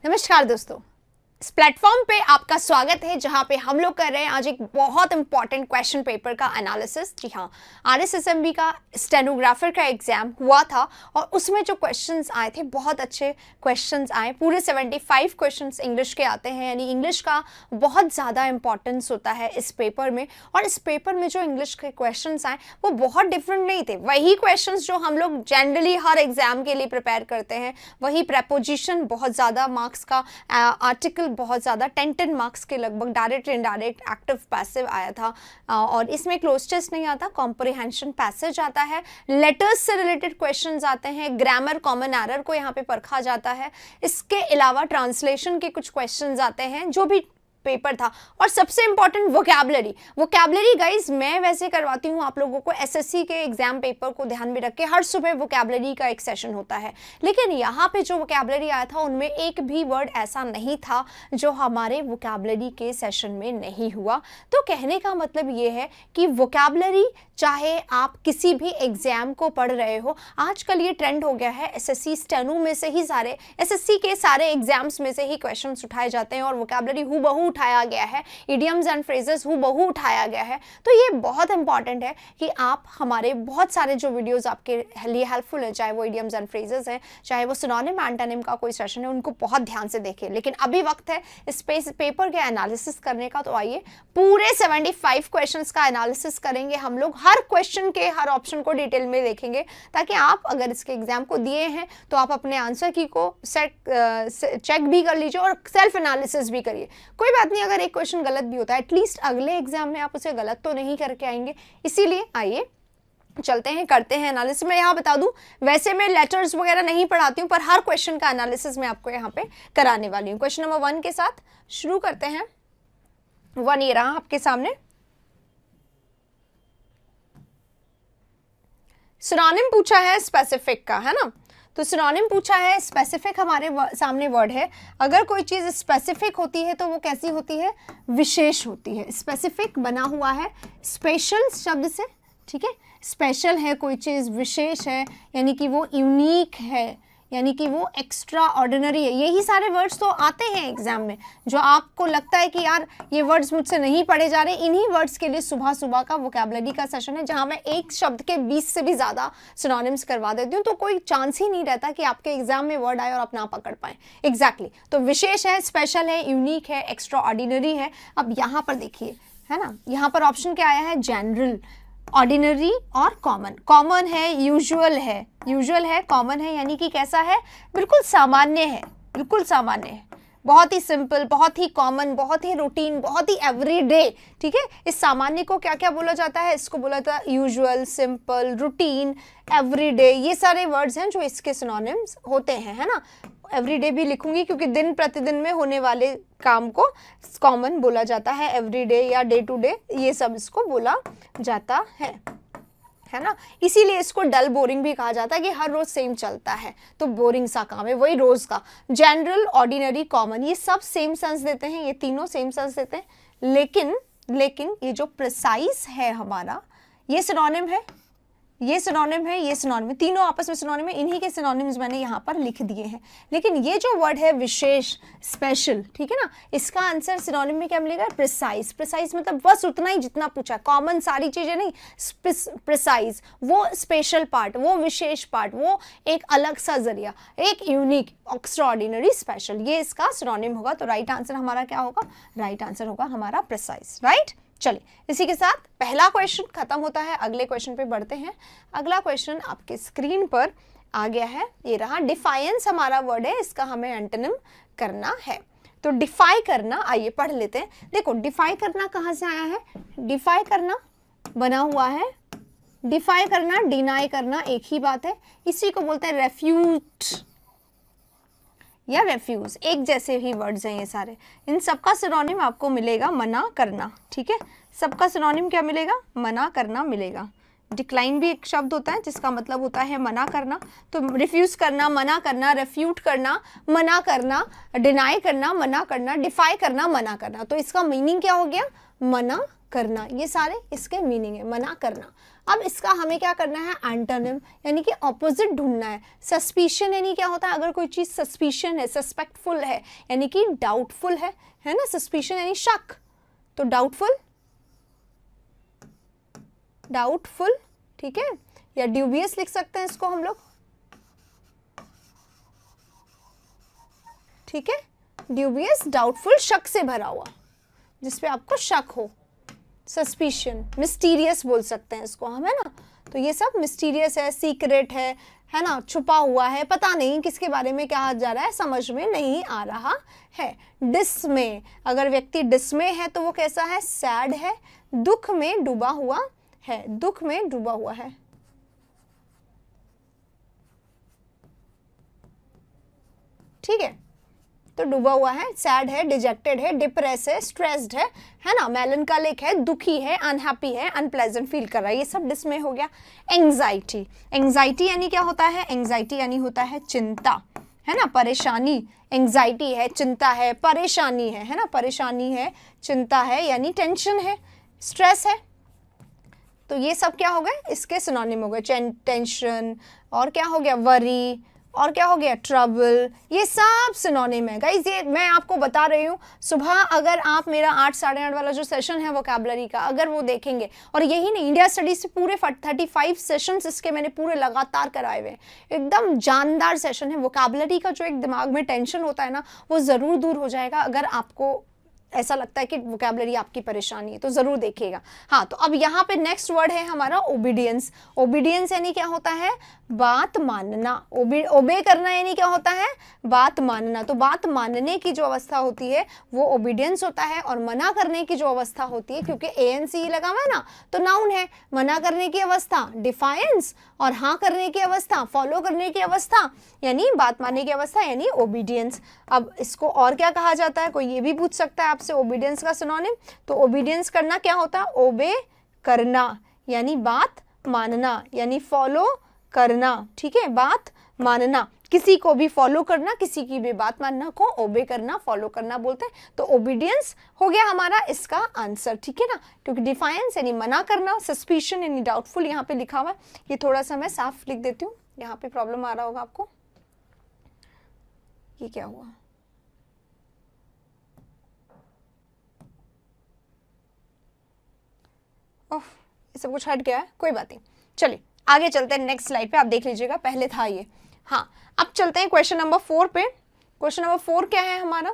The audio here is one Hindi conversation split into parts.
नमस्कार दोस्तों, इस प्लेटफॉर्म पे आपका स्वागत है जहां पे हम लोग कर रहे हैं आज एक बहुत इंपॉर्टेंट क्वेश्चन पेपर का एनालिसिस। जी हाँ, आरएसएसएमबी का स्टेनोग्राफर का एग्जाम हुआ था और उसमें जो क्वेश्चंस आए थे बहुत अच्छे क्वेश्चंस आए। पूरे 75 क्वेश्चंस इंग्लिश के आते हैं, यानी इंग्लिश का बहुत ज़्यादा इंपॉर्टेंस होता है इस पेपर में। और इस पेपर में जो इंग्लिश के क्वेश्चंस आए वो बहुत डिफरेंट नहीं थे, वही क्वेश्चंस जो हम लोग जनरली हर एग्जाम के लिए प्रिपेयर करते हैं। वही प्रेपोजिशन बहुत ज़्यादा मार्क्स का, आर्टिकल बहुत ज़्यादा 10 मार्क्स के लगभग, डायरेक्ट इनडायरेक्ट एक्टिव पैसिव आया था। और इसमें क्लोज टेस्ट नहीं आता, कॉम्प्रिहेंशन पैसेज आता है, लेटर्स से रिलेटेड क्वेश्चंस आते हैं, ग्रामर कॉमन एरर को यहाँ पे परखा जाता है। इसके अलावा ट्रांसलेशन के कुछ क्वेश्चंस आते हैं जो भी पेपर था। और सबसे इंपॉर्टेंट वोकैबुलरी गाइज मैं वैसे करवाती हूँ आप लोगों को एसएससी के एग्जाम पेपर को ध्यान में रख के। हर सुबह वोकैबुलरी का एक सेशन होता है, लेकिन यहाँ पे जो वोकैबुलरी आया था उनमें एक भी वर्ड ऐसा नहीं था जो हमारे वोकैबुलरी के सेशन में नहीं हुआ। तो कहने का मतलब ये है कि वोकैबुलरी चाहे आप किसी भी एग्जाम को पढ़ रहे हो, आजकल ये ट्रेंड हो गया है एसएससी स्टेनो में से ही सारे एसएससी के सारे एग्जाम्स में से ही क्वेश्चंस उठाए जाते हैं और वोकैबुलरी हूबहू उठाया गया है, इडियम्स एंड फ्रेजेस हूबहू उठाया गया है। तो ये बहुत इंपॉर्टेंट है कि आप हमारे बहुत सारे जो वीडियोस आपके लिए हेल्पफुल है, चाहे वो इडियम्स एंड फ्रेजेस हैं, चाहे वो सिनोनिम एंटोनिम का कोई सेशन है, उनको बहुत ध्यान से देखें। लेकिन अभी वक्त है इस पेपर के एनालिसिस करने का, तो आइए पूरे 75 क्वेश्चंस का एनालिसिस करेंगे हम लोग। हर क्वेश्चन के हर ऑप्शन को डिटेल में देखेंगे ताकि आप अगर इसके एग्जाम को दिए हैं तो आप अपने आंसर की को चेक भी कर लीजिए और सेल्फ एनालिसिस भी करिए। कोई बात नहीं, अगर एक क्वेश्चन गलत भी होता है एटलीस्ट अगले एग्जाम में आप उसे गलत तो नहीं करके आएंगे। इसीलिए आइए चलते हैं, करते हैं एनालिसिस। मैं यहाँ बता दूं, वैसे मैं लेटर्स वगैरह नहीं पढ़ाती हूँ, पर हर क्वेश्चन का एनालिसिस मैं आपको यहाँ पे कराने वाली हूँ। क्वेश्चन नंबर 1 के साथ शुरू करते हैं। 1 ये रहा आपके सामने। सिनोनिम पूछा है स्पेसिफिक का, है ना। तो सिनोनिम पूछा है, स्पेसिफिक हमारे सामने वर्ड है। अगर कोई चीज़ स्पेसिफिक होती है तो वो कैसी होती है? विशेष होती है। स्पेसिफिक बना हुआ है स्पेशल शब्द से, ठीक है। स्पेशल है कोई चीज़, विशेष है यानी कि वो यूनिक है, यानी कि वो एक्स्ट्रा ऑर्डिनरी है। यही सारे वर्ड्स तो आते हैं एग्जाम में जो आपको लगता है कि यार ये वर्ड्स मुझसे नहीं पढ़े जा रहे। इन्हीं वर्ड्स के लिए सुबह सुबह का वोकैबुलरी का सेशन है जहां मैं एक शब्द के 20 से भी ज़्यादा सिनोनिम्स करवा देती हूँ। तो कोई चांस ही नहीं रहता कि आपके एग्जाम में वर्ड आए और आप ना पकड़ पाएँ। एग्जैक्टली। तो विशेष है, स्पेशल है, यूनिक है, एक्स्ट्रा ऑर्डिनरी है। अब यहाँ पर देखिए, है ना, यहाँ पर ऑप्शन क्या आया है? जनरल, ऑर्डिनरी और कॉमन। कॉमन है, यूजुअल है, यूजुअल है, कॉमन है, यानी कि कैसा है? बिल्कुल सामान्य है, बिल्कुल सामान्य है, बहुत ही सिंपल, बहुत ही कॉमन, बहुत ही रूटीन, बहुत ही एवरीडे। ठीक है, इस सामान्य को क्या क्या बोला जाता है? इसको बोला जाता है यूजुअल, सिंपल, रूटीन, एवरीडे। ये सारे वर्ड्स हैं जो इसके सिनोनिम्स होते हैं, है ना। एवरीडे भी लिखूंगी क्योंकि दिन प्रतिदिन में होने वाले काम को कॉमन बोला जाता है, एवरीडे या डे टू डे, ये सब इसको बोला जाता है ना। इसीलिए इसको डल बोरिंग भी कहा जाता है कि हर रोज सेम चलता है तो बोरिंग सा काम है, वही रोज का। जनरल, ऑर्डिनरी, कॉमन, ये सब सेम सेंस देते हैं, ये तीनों सेम सेंस देते हैं। लेकिन ये जो प्रिसाइज है हमारा, ये सिनोनिम है, ये सिनोनिम है, ये सिनोनिम है, तीनों आपस में सिनोनिम है। इन्हीं के सिनोनिम्स मैंने यहाँ पर लिख दिए हैं। लेकिन ये जो वर्ड है विशेष, स्पेशल, ठीक है ना, इसका आंसर सिनोनिम में क्या मिलेगा? प्रिसाइज। प्रिसाइज मतलब बस उतना ही जितना पूछा, कॉमन सारी चीजें नहीं, प्रिसाइज, वो स्पेशल पार्ट, वो विशेष पार्ट, वो एक अलग सा जरिया, एक यूनिक, एक्स्ट्रा ऑर्डिनरी, स्पेशल, ये इसका सिनोनिम होगा। तो राइट आंसर हमारा क्या होगा? राइट आंसर होगा हमारा प्रिसाइज। राइट, चलिए इसी के साथ पहला क्वेश्चन खत्म होता है, अगले क्वेश्चन पे बढ़ते हैं। अगला क्वेश्चन आपके स्क्रीन पर आ गया है, ये रहा। डिफाइंस हमारा वर्ड है, इसका हमें एंटोनिम करना है। तो डिफाई करना, आइए पढ़ लेते हैं। देखो डिफाई करना कहाँ से आया है? डिफाई करना बना हुआ है, डिफाई करना, डिनाई करना एक ही बात है। इसी को बोलते हैं रेफ्यूट या रेफ्यूज, एक जैसे ही वर्ड्स हैं ये सारे। इन सबका सिनोनिम आपको मिलेगा मना करना, ठीक है। सबका सिनोनिम क्या मिलेगा? मना करना मिलेगा। डिक्लाइन भी एक शब्द होता है जिसका मतलब होता है मना करना। तो रिफ्यूज करना, मना करना, रेफ्यूट करना, मना करना, डिनाई करना, मना करना, डिफाई करना, मना करना। तो इसका मीनिंग क्या हो गया? मना करना। ये सारे इसके मीनिंग है, मना करना। अब इसका हमें क्या करना है, एंटोनिम यानी कि ऑपोजिट ढूंढना है। सस्पिशन यानी क्या होता है, अगर कोई चीज सस्पिशन है, सस्पेक्टफुल है यानी कि डाउटफुल है ना, सस्पिशन यानी शक, तो डाउटफुल, डाउटफुल, ठीक है, या ड्यूबियस लिख सकते हैं इसको हम लोग, ठीक है, ड्यूबियस, डाउटफुल, शक से भरा हुआ, जिसपे आपको शक हो। सस्पिशन, मिस्टीरियस बोल सकते हैं इसको हम, है ना, तो ये सब मिस्टीरियस है, सीक्रेट है ना, छुपा हुआ है, पता नहीं किसके बारे में कहा जा रहा है, समझ में नहीं आ रहा है। डिस्मे, अगर व्यक्ति डिस्मे है तो वो कैसा है, सैड है, दुख में डूबा हुआ है, दुख में डूबा हुआ है। ठीक है, तो डूबा हुआ है, सैड है, डिजेक्टेड है, डिप्रेस है, स्ट्रेस्ड है ना, मेलनकॉलिक है, दुखी है, अनहैप्पी है, अनप्लेजेंट फील कर रहा है, ये सब डिस्मे हो गया। एंग्जाइटी, एंग्जाइटी यानी क्या होता है, एंग्जाइटी यानी होता है चिंता, है ना, परेशानी, एंग्जाइटी है, चिंता है, परेशानी है ना, परेशानी है, चिंता है यानी टेंशन है, स्ट्रेस है, तो ये सब क्या हो गए, इसके सिनोनिम हो गए, टेंशन, और क्या हो गया, वरी, और क्या हो गया, ट्रबल, ये सब सिनोनिम है गाइस। ये मैं आपको बता रही हूँ, सुबह अगर आप मेरा 8 साढ़े 8 वाला जो सेशन है वोकैबुलरी का, अगर वो देखेंगे, और यही नहीं, इंडिया स्टडीज से पूरे 35 सेशंस इसके मैंने पूरे लगातार कराए हुए हैं, एकदम जानदार सेशन है। वोकैबुलरी का जो एक दिमाग में टेंशन होता है ना, वो ज़रूर दूर हो जाएगा अगर आपको ऐसा लगता है कि वोकैबुलरी आपकी परेशानी है, तो ज़रूर देखिएगा। हाँ, तो अब यहाँ पे नेक्स्ट वर्ड है हमारा ओबीडियंस। ओबीडियंस यानी क्या होता है, बात मानना। ओबे करना यानी क्या होता है, बात मानना। तो बात मानने की जो अवस्था होती है वो ओबीडियंस होता है, और मना करने की जो अवस्था होती है, क्योंकि ANC लगा हुआ है ना, तो नाउन है। मना करने की अवस्था डिफायंस, और हाँ करने की अवस्था, फॉलो करने की अवस्था, यानी बात मानने की अवस्था यानी ओबीडियंस। अब इसको और क्या कहा जाता है, कोई ये भी पूछ सकता है आपसे, ओबीडियंस का सिनोनिम। तो ओबीडियंस करना क्या होता है, ओबे करना यानी बात मानना, यानी फॉलो करना, ठीक है, बात मानना, किसी को भी फॉलो करना, किसी की भी बात मानना को ओबे करना, फॉलो करना बोलते हैं। तो ओबीडियंस हो गया हमारा इसका आंसर, ठीक है ना, क्योंकि डिफायंस यानी मना करना, सस्पिशन यानी डाउटफुल यहाँ पे लिखा हुआ है। ये थोड़ा सा मैं साफ लिख देती हूँ, यहाँ पे प्रॉब्लम आ रहा होगा आपको। ये क्या हुआ, ओह, ये सब कुछ हट गया है, कोई बात नहीं। चलिए आगे चलते हैं नेक्स्ट स्लाइड पे, आप देख लीजिएगा, पहले था ये। हाँ, अब चलते हैं क्वेश्चन नंबर 4 पे। क्वेश्चन नंबर 4 क्या है हमारा,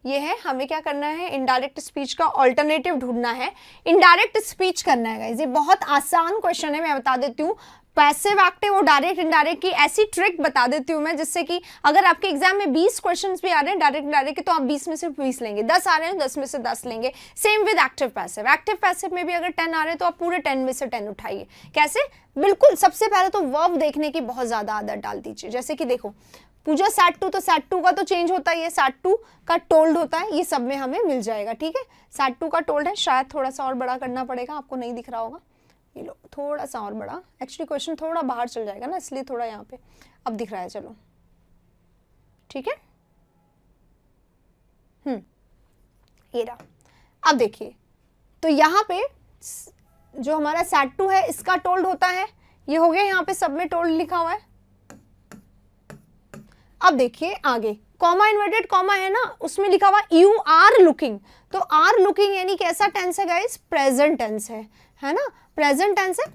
ये है, हमें क्या करना है, इनडायरेक्ट स्पीच का ऑल्टरनेटिव ढूंढना है। इनडायरेक्ट स्पीच करना है गाइस, ये बहुत आसान क्वेश्चन है, मैं बता देती हूँ। पैसिव एक्टिव और डायरेक्ट इनडायरेक्ट की ऐसी ट्रिक बता देती हूँ मैं, जिससे कि अगर आपके एग्जाम में 20 क्वेश्चंस भी आ रहे हैं डायरेक्ट इनडायरेक्ट के, तो आप 20 में से 20 लेंगे, 10 आ रहे हैं 10 में से 10 लेंगे। Same with active passive. Active passive में भी अगर 10 आ रहे हैं तो आप पूरे 10 में से 10 उठाइए। कैसे, बिल्कुल सबसे पहले तो वर्ब देखने की बहुत ज्यादा आदत डाल दीजिए। जैसे कि देखो, पूजा सैट टू, तो सैट टू का तो चेंज होता है, ये सैट टू का टोल्ड होता है, ये सब में हमें मिल जाएगा, ठीक है। सैट टू का टोल्ड है, शायद थोड़ा सा और बड़ा करना पड़ेगा, आपको नहीं दिख रहा होगा, ये लो थोड़ा सा और बड़ा, एक्चुअली क्वेश्चन थोड़ा बाहर चल जाएगा ना, इसलिए थोड़ा यहाँ पे अब दिख रहा है, चलो ठीक है। ये रहा। अब देखिए, तो यहाँ पे जो हमारा सैट टू है इसका टोल्ड होता है, ये हो गया, यहाँ पे सब में टोल्ड लिखा हुआ है। अब देखिए आगे, कॉमा इन्वर्टेड कॉमा है ना, उसमें लिखा हुआ यू आर लुकिंग। तो आर लुकिंग यानी कैसा टेंस है गाइस, प्रेजेंट टेंस है ना, प्रेजेंट टेंस है।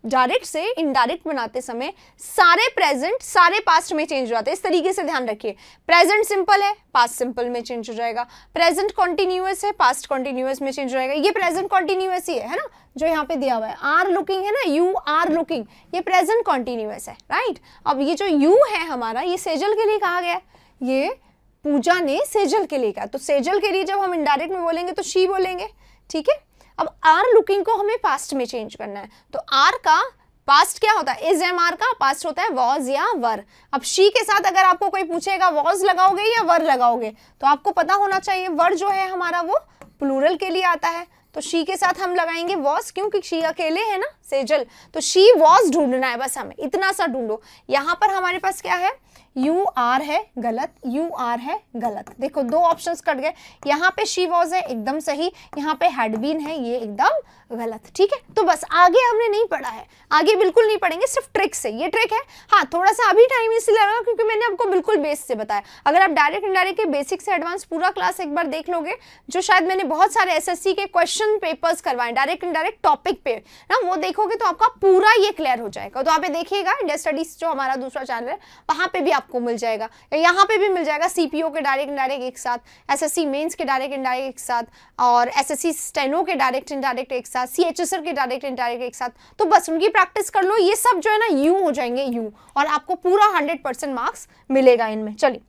डायरेक्ट से इनडायरेक्ट बनाते समय सारे प्रेजेंट सारे पास्ट में चेंज हो जाते हैं, इस तरीके से ध्यान रखिए। प्रेजेंट सिंपल है, पास्ट सिंपल में चेंज हो जाएगा। प्रेजेंट कॉन्टिन्यूअस है, पास्ट कॉन्टिन्यूअस में चेंज हो जाएगा। ये प्रेजेंट कॉन्टिन्यूअस ही है ना, जो यहाँ पे दिया हुआ है। आर लुकिंग है ना, यू आर लुकिंग, ये प्रेजेंट कॉन्टिन्यूअस है, राइट। अब ये जो यू है हमारा, ये सेजल के लिए कहा गया, ये पूजा ने सेजल के लिए कहा, तो सेजल के लिए जब हम इनडायरेक्ट में बोलेंगे तो शी बोलेंगे, ठीक है। अब आर लुकिंग को हमें पास्ट में चेंज करना है, तो आर का पास्ट क्या होता है, इज एम आर का पास्ट होता है वॉज या वर। अब शी के साथ अगर आपको कोई पूछेगा वॉज लगाओगे या वर लगाओगे, तो आपको पता होना चाहिए वर जो है हमारा वो प्लूरल के लिए आता है, तो शी के साथ हम लगाएंगे वॉज, क्योंकि शी अकेले है ना सेजल, तो शी वॉज ढूंढना है बस हमें, इतना सा ढूंढो। यहाँ पर हमारे पास क्या है, यू आर है गलत, यू आर है गलत। देखो दो ऑप्शंस कट गए, यहाँ पे शी वॉज है एकदम सही, यहाँ पे हैड बीन है ये एकदम गलत। ठीक है, तो बस आगे हमने नहीं पढ़ा है, आगे बिल्कुल नहीं पढ़ेंगे, सिर्फ ट्रिक से। ये ट्रिक है, हाँ थोड़ा सा अभी टाइम इसलिए लगा क्योंकि मैंने आपको बिल्कुल बेस से बताया। अगर आप डायरेक्ट इनडायरेक्ट के बेसिक से एडवांस पूरा क्लास एक बार देख लोगे, जो शायद मैंने बहुत सारे एसएससी के क्वेश्चन पेपर्स करवाए डायरेक्ट इनडायरेक्ट टॉपिक पे ना, वो देखोगे तो आपका पूरा ये क्लियर हो जाएगा। तो आप देखिएगा इंडिया स्टडीज जो हमारा दूसरा चैनल है वहां पे भी आपको मिल जाएगा, यहाँ पे भी मिल जाएगा। सीपीओ के डायरेक्ट इनडायरेक्ट एक साथ, एसएससी मेंस के डायरेक्ट इनडायरेक्ट एक साथ, और एसएससी स्टेनो के डायरेक्ट इनडायरेक्ट एक साथ, सीएचएसआर के डायरेक्ट इनडायरेक्ट एक साथ। तो बस उनकी प्रैक्टिस कर लो, ये सब जो है ना यू हो जाएंगे यू, और आपको पूरा 100% मार्क्स मिलेगा इनमें। चलिए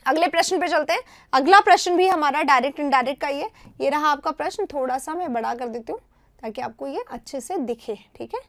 अगले प्रश्न पे चलते हैं। अगला प्रश्न भी हमारा डायरेक्ट इनडायरेक्ट का ही है। ये रहा आपका प्रश्न, थोड़ा सा मैं बड़ा कर देती हूँ ताकि आपको ये अच्छे से दिखे। ठीक है,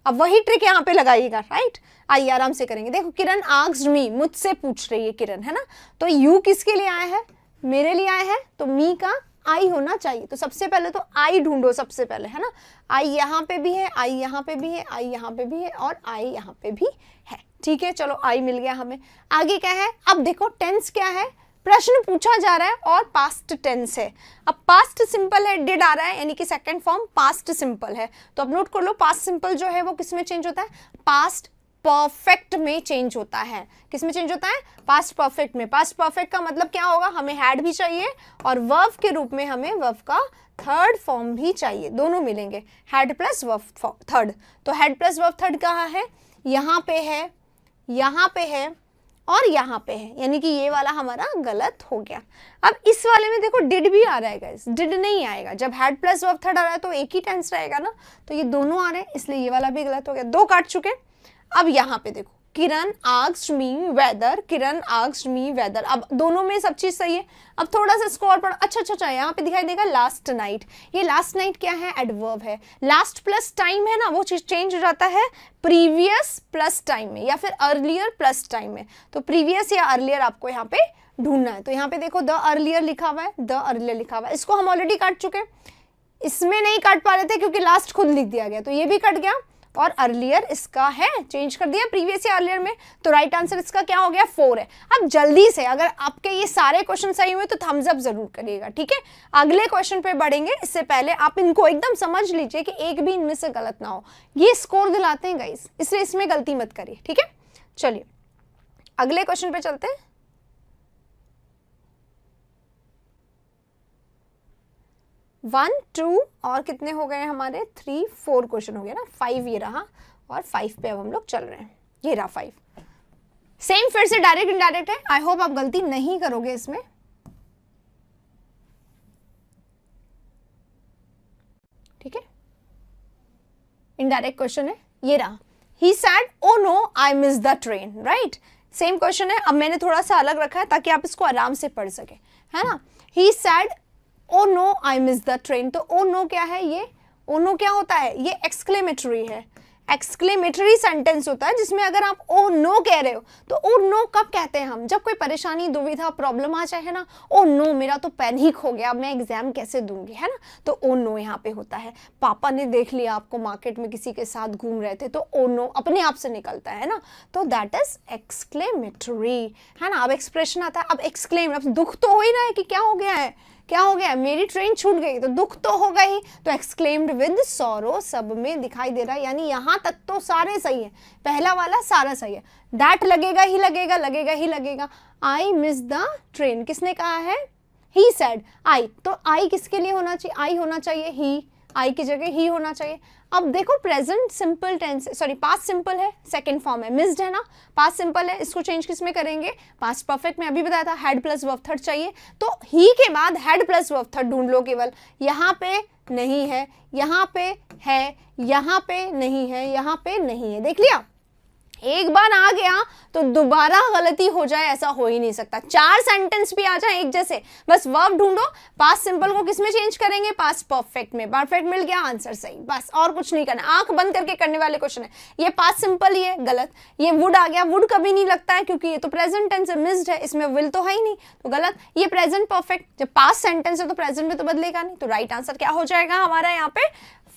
अब वही ट्रिक यहाँ पे लगाइएगा, राइट। आइए आराम से करेंगे। देखो किरण आस्क्ड मी, मुझसे पूछ रही है किरण, है ना। तो यू किसके लिए आया है, मेरे लिए आया है, तो मी का आई होना चाहिए। तो सबसे पहले तो आई ढूंढो सबसे पहले, है ना। आई यहाँ पे भी है, आई यहाँ पे भी है, आई यहाँ पे भी है, और आई यहाँ पे भी है। ठीक है, चलो आई मिल गया हमें। आगे क्या है, अब देखो टेंस क्या है, प्रश्न पूछा जा रहा है और पास्ट टेंस है। अब पास्ट सिंपल है, डिड आ रहा है, यानी कि सेकंड फॉर्म पास्ट सिंपल है। तो अब नोट कर लो, पास्ट सिंपल जो है वो किस में चेंज होता है, पास्ट परफेक्ट में चेंज होता है। किस में चेंज होता है, पास्ट परफेक्ट में। पास्ट परफेक्ट का मतलब क्या होगा, हमें हैड भी चाहिए और वर्ब के रूप में हमें वर्ब का थर्ड फॉर्म भी चाहिए, दोनों मिलेंगे, हैड प्लस वर्ब थर्ड। तो हैड प्लस वर्ब थर्ड कहाँ है, यहाँ पे है, यहाँ पे है और यहाँ पे है, यानी कि ये वाला हमारा गलत हो गया। अब इस वाले में देखो डिड भी आ रहा है गाइस, डिड नहीं आएगा। जब हैड प्लस वर्ब थर्ड आ रहा है तो एक ही टेंस रहेगा ना, तो ये दोनों आ रहे हैं, इसलिए ये वाला भी गलत हो गया, दो काट चुके। अब यहाँ पे देखो किरण आस्क्ड मी वेदर, किरण आस्क्ड मी वेदर, अब दोनों में सब चीज सही है। अब थोड़ा सा स्कोर पढ़ो, अच्छा यहाँ पे दिखाई देगा लास्ट नाइट। ये लास्ट नाइट क्या है, एडवर्ब है। लास्ट प्लस टाइम है ना, वो चीज चेंज हो जाता है प्रीवियस प्लस टाइम में या फिर अर्लियर प्लस टाइम में। तो प्रीवियस या अर्लियर आपको यहाँ पे ढूंढना है। तो यहाँ पे देखो द अर्लियर लिखा हुआ है, द अर्लियर लिखा हुआ है, इसको हम ऑलरेडी काट चुके हैं। इसमें नहीं काट पा रहे थे क्योंकि लास्ट खुद लिख दिया गया, तो ये भी कट गया। और अर्लियर इसका है, चेंज कर दिया प्रीवियस या अर्लियर में, तो राइट आंसर इसका क्या हो गया, 4 है। अब जल्दी से अगर आपके ये सारे क्वेश्चन सही हुए तो थम्स अप जरूर करिएगा। ठीक है, अगले क्वेश्चन पे बढ़ेंगे, इससे पहले आप इनको एकदम समझ लीजिए कि एक भी इनमें से गलत ना हो। ये स्कोर दिलाते हैं गाइस, इसलिए इसमें गलती मत करिए। ठीक है, चलिए अगले क्वेश्चन पे चलते हैं। 1 2 और कितने हो गए हमारे, 3 4 क्वेश्चन हो गया ना, 5 ये रहा, और 5 पे अब हम लोग चल रहे हैं। ये रहा 5। सेम फिर से डायरेक्ट इनडायरेक्ट है, आई होप आप गलती नहीं करोगे इसमें। ठीक है, इनडायरेक्ट क्वेश्चन है, ये रहा। He said oh no I miss the train, right. Same question है, अब मैंने थोड़ा सा अलग रखा है ताकि आप इसको आराम से पढ़ सके, है ना। He said oh no I miss the train, तो ओ नो क्या है, ये ओ नो क्या होता है, ये एक्सक्लेमेटरी है। एक्सक्लेमेटरी सेंटेंस होता है जिसमें अगर आप ओ नो कह रहे हो, तो ओ नो कब कहते हैं हम, जब कोई परेशानी दुविधा प्रॉब्लम आ जाए, है ना। ओ नो मेरा तो पैनिक हो गया, अब मैं एग्जाम कैसे दूंगी, है ना, तो ओ नो यहाँ पे होता है। पापा ने देख लिया आपको मार्केट में किसी के साथ घूम रहे थे, तो ओ नो अपने आप से निकलता है ना, तो दैट इज एक्सक्लेमेटरी, है ना। अब एक्सप्रेशन आता है, अब एक्सक्लेम, अब दुख तो हो ही रहा है कि क्या हो गया है, क्या हो गया, मेरी ट्रेन छूट गई, तो दुख तो होगा ही, तो एक्सक्लेम्ड विद सॉरो सब में दिखाई दे रहा है, यानी यहां तक तो सारे सही है, पहला वाला सारा सही है। दैट लगेगा ही लगेगा, लगेगा ही लगेगा। आई मिस द ट्रेन किसने कहा है, ही सेड, आई, तो आई किसके लिए होना चाहिए, आई होना चाहिए ही, आई की जगह ही होना चाहिए। अब देखो present simple tense, sorry past simple है, सेकंड फॉर्म है, मिस्ड है ना, पास्ट सिंपल है, इसको चेंज किस में करेंगे, पास्ट परफेक्ट में। अभी बताया था हैड प्लस वर्ब थर्ड चाहिए, तो ही के बाद हैड प्लस वर्ब थर्ड ढूंढ लो केवल। यहाँ पे नहीं है, यहाँ पे है, यहाँ पे नहीं है, यहाँ पे नहीं है, देख लिया। एक बार आ गया तो दोबारा गलती हो जाए ऐसा हो ही नहीं सकता। 4 सेंटेंस भी आ जाए एक जैसे, बस वर्ब ढूंढो, पास्ट सिंपल को किसमें चेंज करेंगे, पास्ट परफेक्ट में। परफेक्ट मिल गया, आंसर सही, बस और कुछ नहीं करना। आंख बंद करके करने वाले क्वेश्चन है। ये पास्ट सिंपल ही है, गलत। ये वुड आ गया, वुड कभी नहीं लगता है क्योंकि ये तो प्रेजेंट टेंस है, मिस्ड है, इसमें विल तो है ही नहीं, तो गलत। ये प्रेजेंट परफेक्ट, जब पास्ट सेंटेंस है तो प्रेजेंट में तो बदलेगा नहीं, तो राइट आंसर क्या हो जाएगा हमारा यहाँ पे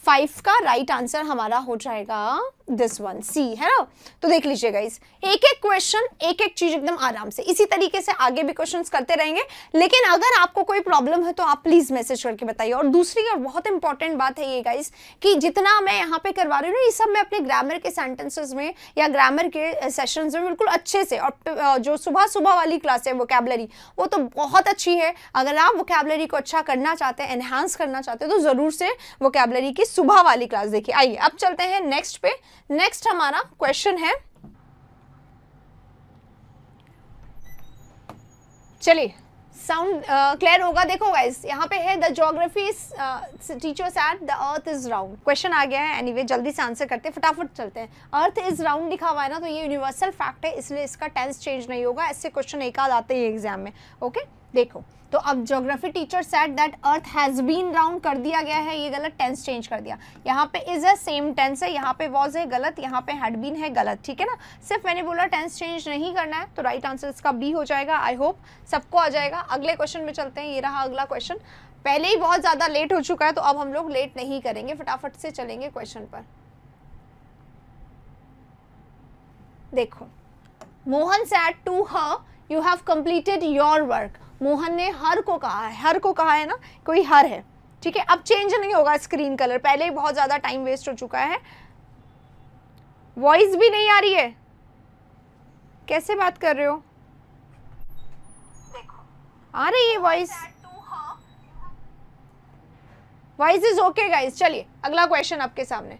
5 का राइट आंसर हमारा हो जाएगा दिस वन, सी, है ना। तो देख लीजिएगा इस एक एक क्वेश्चन, एक एक चीज एकदम आराम से इसी तरीके से आगे भी क्वेश्चंस करते रहेंगे। लेकिन अगर आपको कोई प्रॉब्लम है तो आप प्लीज मैसेज करके बताइए। और दूसरी और बहुत इंपॉर्टेंट बात है ये गाइस कि जितना मैं यहाँ पे करवा रही हूँ ये सब मैं अपने ग्रामर के सेंटेंसेस में या ग्रामर के सेशंस में बिल्कुल अच्छे से, और जो सुबह सुबह वाली क्लास है वोकैबुलरी वो तो बहुत अच्छी है। अगर आप वोकैबुलरी को अच्छा करना चाहते हैं, एनहांस करना चाहते हैं, तो जरूर से वोकैबुलरी की सुबह वाली क्लास देखिए। आइए अब चलते हैं नेक्स्ट पे। नेक्स्ट हमारा क्वेश्चन है, चलिए साउंड क्लियर होगा। देखो गाइस यहाँ पे है the geography teacher said the earth is round. Question आ गया है, एनीवे जल्दी से आंसर करते हैं, फटाफट चलते हैं। अर्थ इज राउंड लिखा हुआ है ना, तो ये यूनिवर्सल फैक्ट है, इसलिए इसका टेंस चेंज नहीं होगा। ऐसे क्वेश्चन एक आध आते हैं एग्जाम में। ओके देखो, तो अब geography teacher said that earth has been round कर दिया गया है, ये गलत, टेंस चेंज कर दिया। यहाँ पे इज है, सेम टेंस है, यहाँ पे वॉज है गलत, यहाँ पे हैड बीन है गलत, ठीक है ना। सिर्फ मैंने बोला टेंस चेंज नहीं करना है, तो राइट आंसर इसका बी हो जाएगा। आई होप सबको आ जाएगा। अगले क्वेश्चन में चलते हैं, ये रहा अगला क्वेश्चन। पहले ही बहुत ज्यादा लेट हो चुका है, तो अब हम लोग लेट नहीं करेंगे, फटाफट से चलेंगे क्वेश्चन पर। देखो, Mohan said to her you have completed your work. Mohan ने हर को कहा है, हर को कहा है ना, कोई हर है, ठीक है। अब चेंज नहीं होगा स्क्रीन कलर, पहले ही बहुत ज्यादा टाइम वेस्ट हो चुका है। वॉइस भी नहीं आ रही है, कैसे बात कर रहे हो? देखो आ रही है voice, voice is okay guys. चलिए अगला क्वेश्चन आपके सामने।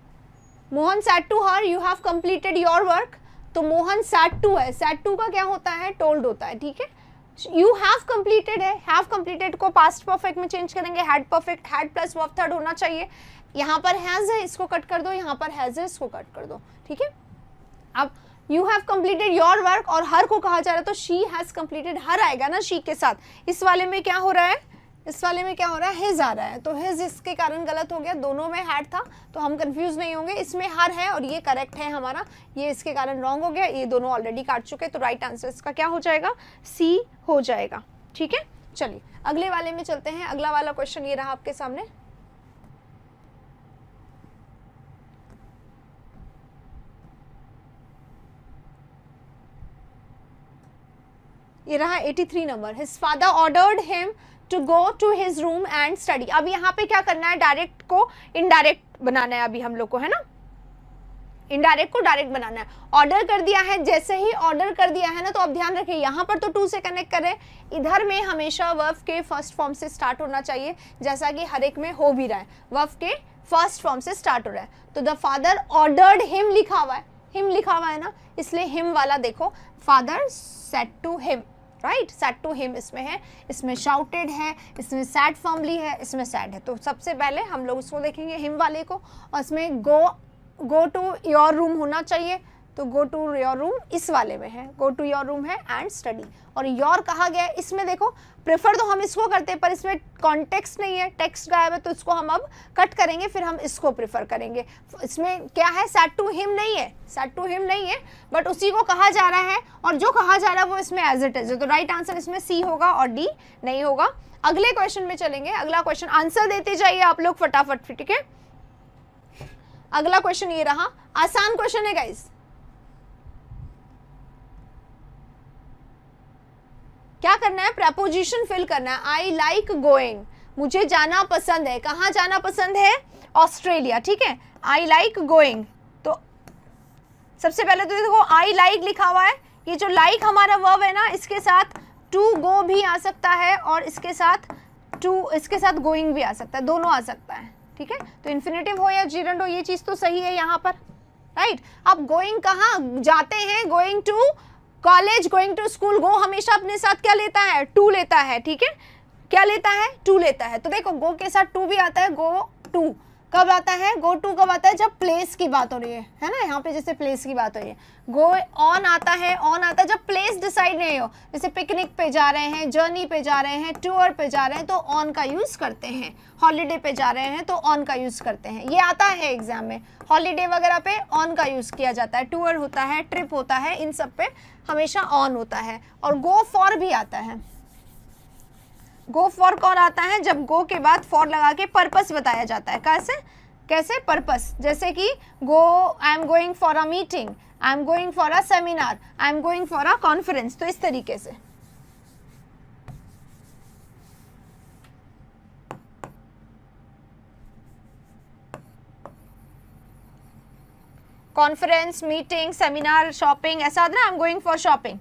Mohan said to her you have completed your work. तो मोहन सेड टू है, सेड टू का क्या होता है? टोल्ड होता है, ठीक है। यू हैव कंप्लीटेड है, हैव कंप्लीटेड को पास्ट परफेक्ट में चेंज करेंगे, had perfect, had plus verb third होना चाहिए। यहाँ पर हैज है, इसको कट कर दो, यहाँ पर हैज है, इसको कट कर दो, ठीक है। अब you have completed your work और हर को कहा जा रहा है, तो शी हैज कंप्लीटेड, हर आएगा ना शी के साथ। इस वाले में क्या हो रहा है? इस वाले में क्या हो रहा है? हिज आ रहा है, तो हिज इसके कारण गलत हो गया। दोनों में हैड था, तो हम कंफ्यूज नहीं होंगे। इसमें हर है और ये करेक्ट है हमारा, ये इसके कारण रॉन्ग हो गया। ये दोनों ऑलरेडी काट चुके, तो राइट आंसर इसका क्या हो जाएगा? सी हो जाएगा, ठीक है। चलिए अगले वाले में चलते हैं। अगला वाला क्वेश्चन ये रहा आपके सामने। ये रहा 83 number. His father ordered him to go to his room and study. अब यहाँ पे क्या करना है? डायरेक्ट को इनडायरेक्ट बनाना है अभी हम लोग को, है ना। इनडायरेक्ट को डायरेक्ट बनाना है। ऑर्डर कर दिया है, जैसे ही ऑर्डर कर दिया है ना, तो अब ध्यान रखिए यहाँ पर तो टू से कनेक्ट करें, इधर में हमेशा वर्ब के फर्स्ट फॉर्म से स्टार्ट होना चाहिए, जैसा कि हर एक में हो भी रहा है, वर्ब के फर्स्ट फॉर्म से स्टार्ट हो रहा है। तो द फादर ऑर्डर्ड हिम लिखा हुआ है, हिम लिखा हुआ है ना, इसलिए हिम वाला देखो, father said to him, right, said to him इसमें है, इसमें शाउटेड है, इसमें सैड फॉर्मली है, इसमें सैड है। तो सबसे पहले हम लोग उसको देखेंगे हिम वाले को, और इसमें गो टू योर रूम होना चाहिए, तो गो टू योर रूम इस वाले में है, गो टू योर रूम है एंड स्टडी। और योर कहा गया है, इसमें देखो प्रेफर तो हम इसको करते हैं, पर इसमें कॉन्टेक्स्ट नहीं है, टेक्स्ट गायब है, तो इसको हम अब कट करेंगे, फिर हम इसको प्रेफर करेंगे। इसमें क्या है? सेड टू हिम नहीं है, सेड टू हिम नहीं है, बट उसी को कहा जा रहा है, और जो कहा जा रहा है वो इसमें एज इट इज है। तो राइट आंसर इसमें सी होगा और डी नहीं होगा। अगले क्वेश्चन में चलेंगे। अगला क्वेश्चन आंसर देते जाइए आप लोग फटाफट, ठीक है। अगला क्वेश्चन ये रहा, आसान क्वेश्चन है गाइस। क्या करना है? प्रपोजिशन फिल करना है। आई लाइक गोइंग, मुझे जाना पसंद है। कहाँ जाना पसंद है? ऑस्ट्रेलिया, ठीक है। आई लाइक गोइंग, तो सबसे पहले तो देखो आई लाइक लिखा हुआ है, ये जो लाइक हमारा वर्ब है ना, इसके साथ टू गो भी आ सकता है, और इसके साथ गोइंग भी आ सकता है, दोनों आ सकता है, ठीक है। तो इन्फिनेटिव हो या जीरंड हो, ये चीज तो सही है यहाँ पर, राइट। अब गोइंग कहाँ जाते हैं? Going to college, going to school. Go हमेशा अपने साथ क्या लेता है? टू लेता है, ठीक है। क्या लेता है? टू लेता है। तो देखो गो के साथ टू भी आता है, गो टू कब आता है? गो टू कब आता है? जब प्लेस की बात हो रही है ना, यहाँ पे जैसे प्लेस की बात हो रही है। गो ऑन आता है, ऑन आता है जब प्लेस डिसाइड नहीं हो, जैसे पिकनिक पे जा रहे हैं, जर्नी पे जा रहे हैं, टूर पे जा रहे हैं, तो ऑन का यूज करते हैं। हॉलीडे पे जा रहे हैं तो ऑन का यूज करते हैं, ये आता है एग्जाम में। हॉलीडे वगैरह पे ऑन का यूज किया जाता है, टूर होता है, ट्रिप होता है, इन सब पे हमेशा ऑन होता है। और गो फॉर भी आता है। गो फॉर कौन आता है? जब गो के बाद फॉर लगा के पर्पस बताया जाता है। कैसे? कैसे? पर्पस, जैसे कि go, I am going for a meeting, I am going for a seminar, I am going for a conference. तो इस तरीके से कॉन्फ्रेंस, मीटिंग, सेमिनार, शॉपिंग, ऐसा होता है ना, आई एम गोइंग फॉर शॉपिंग।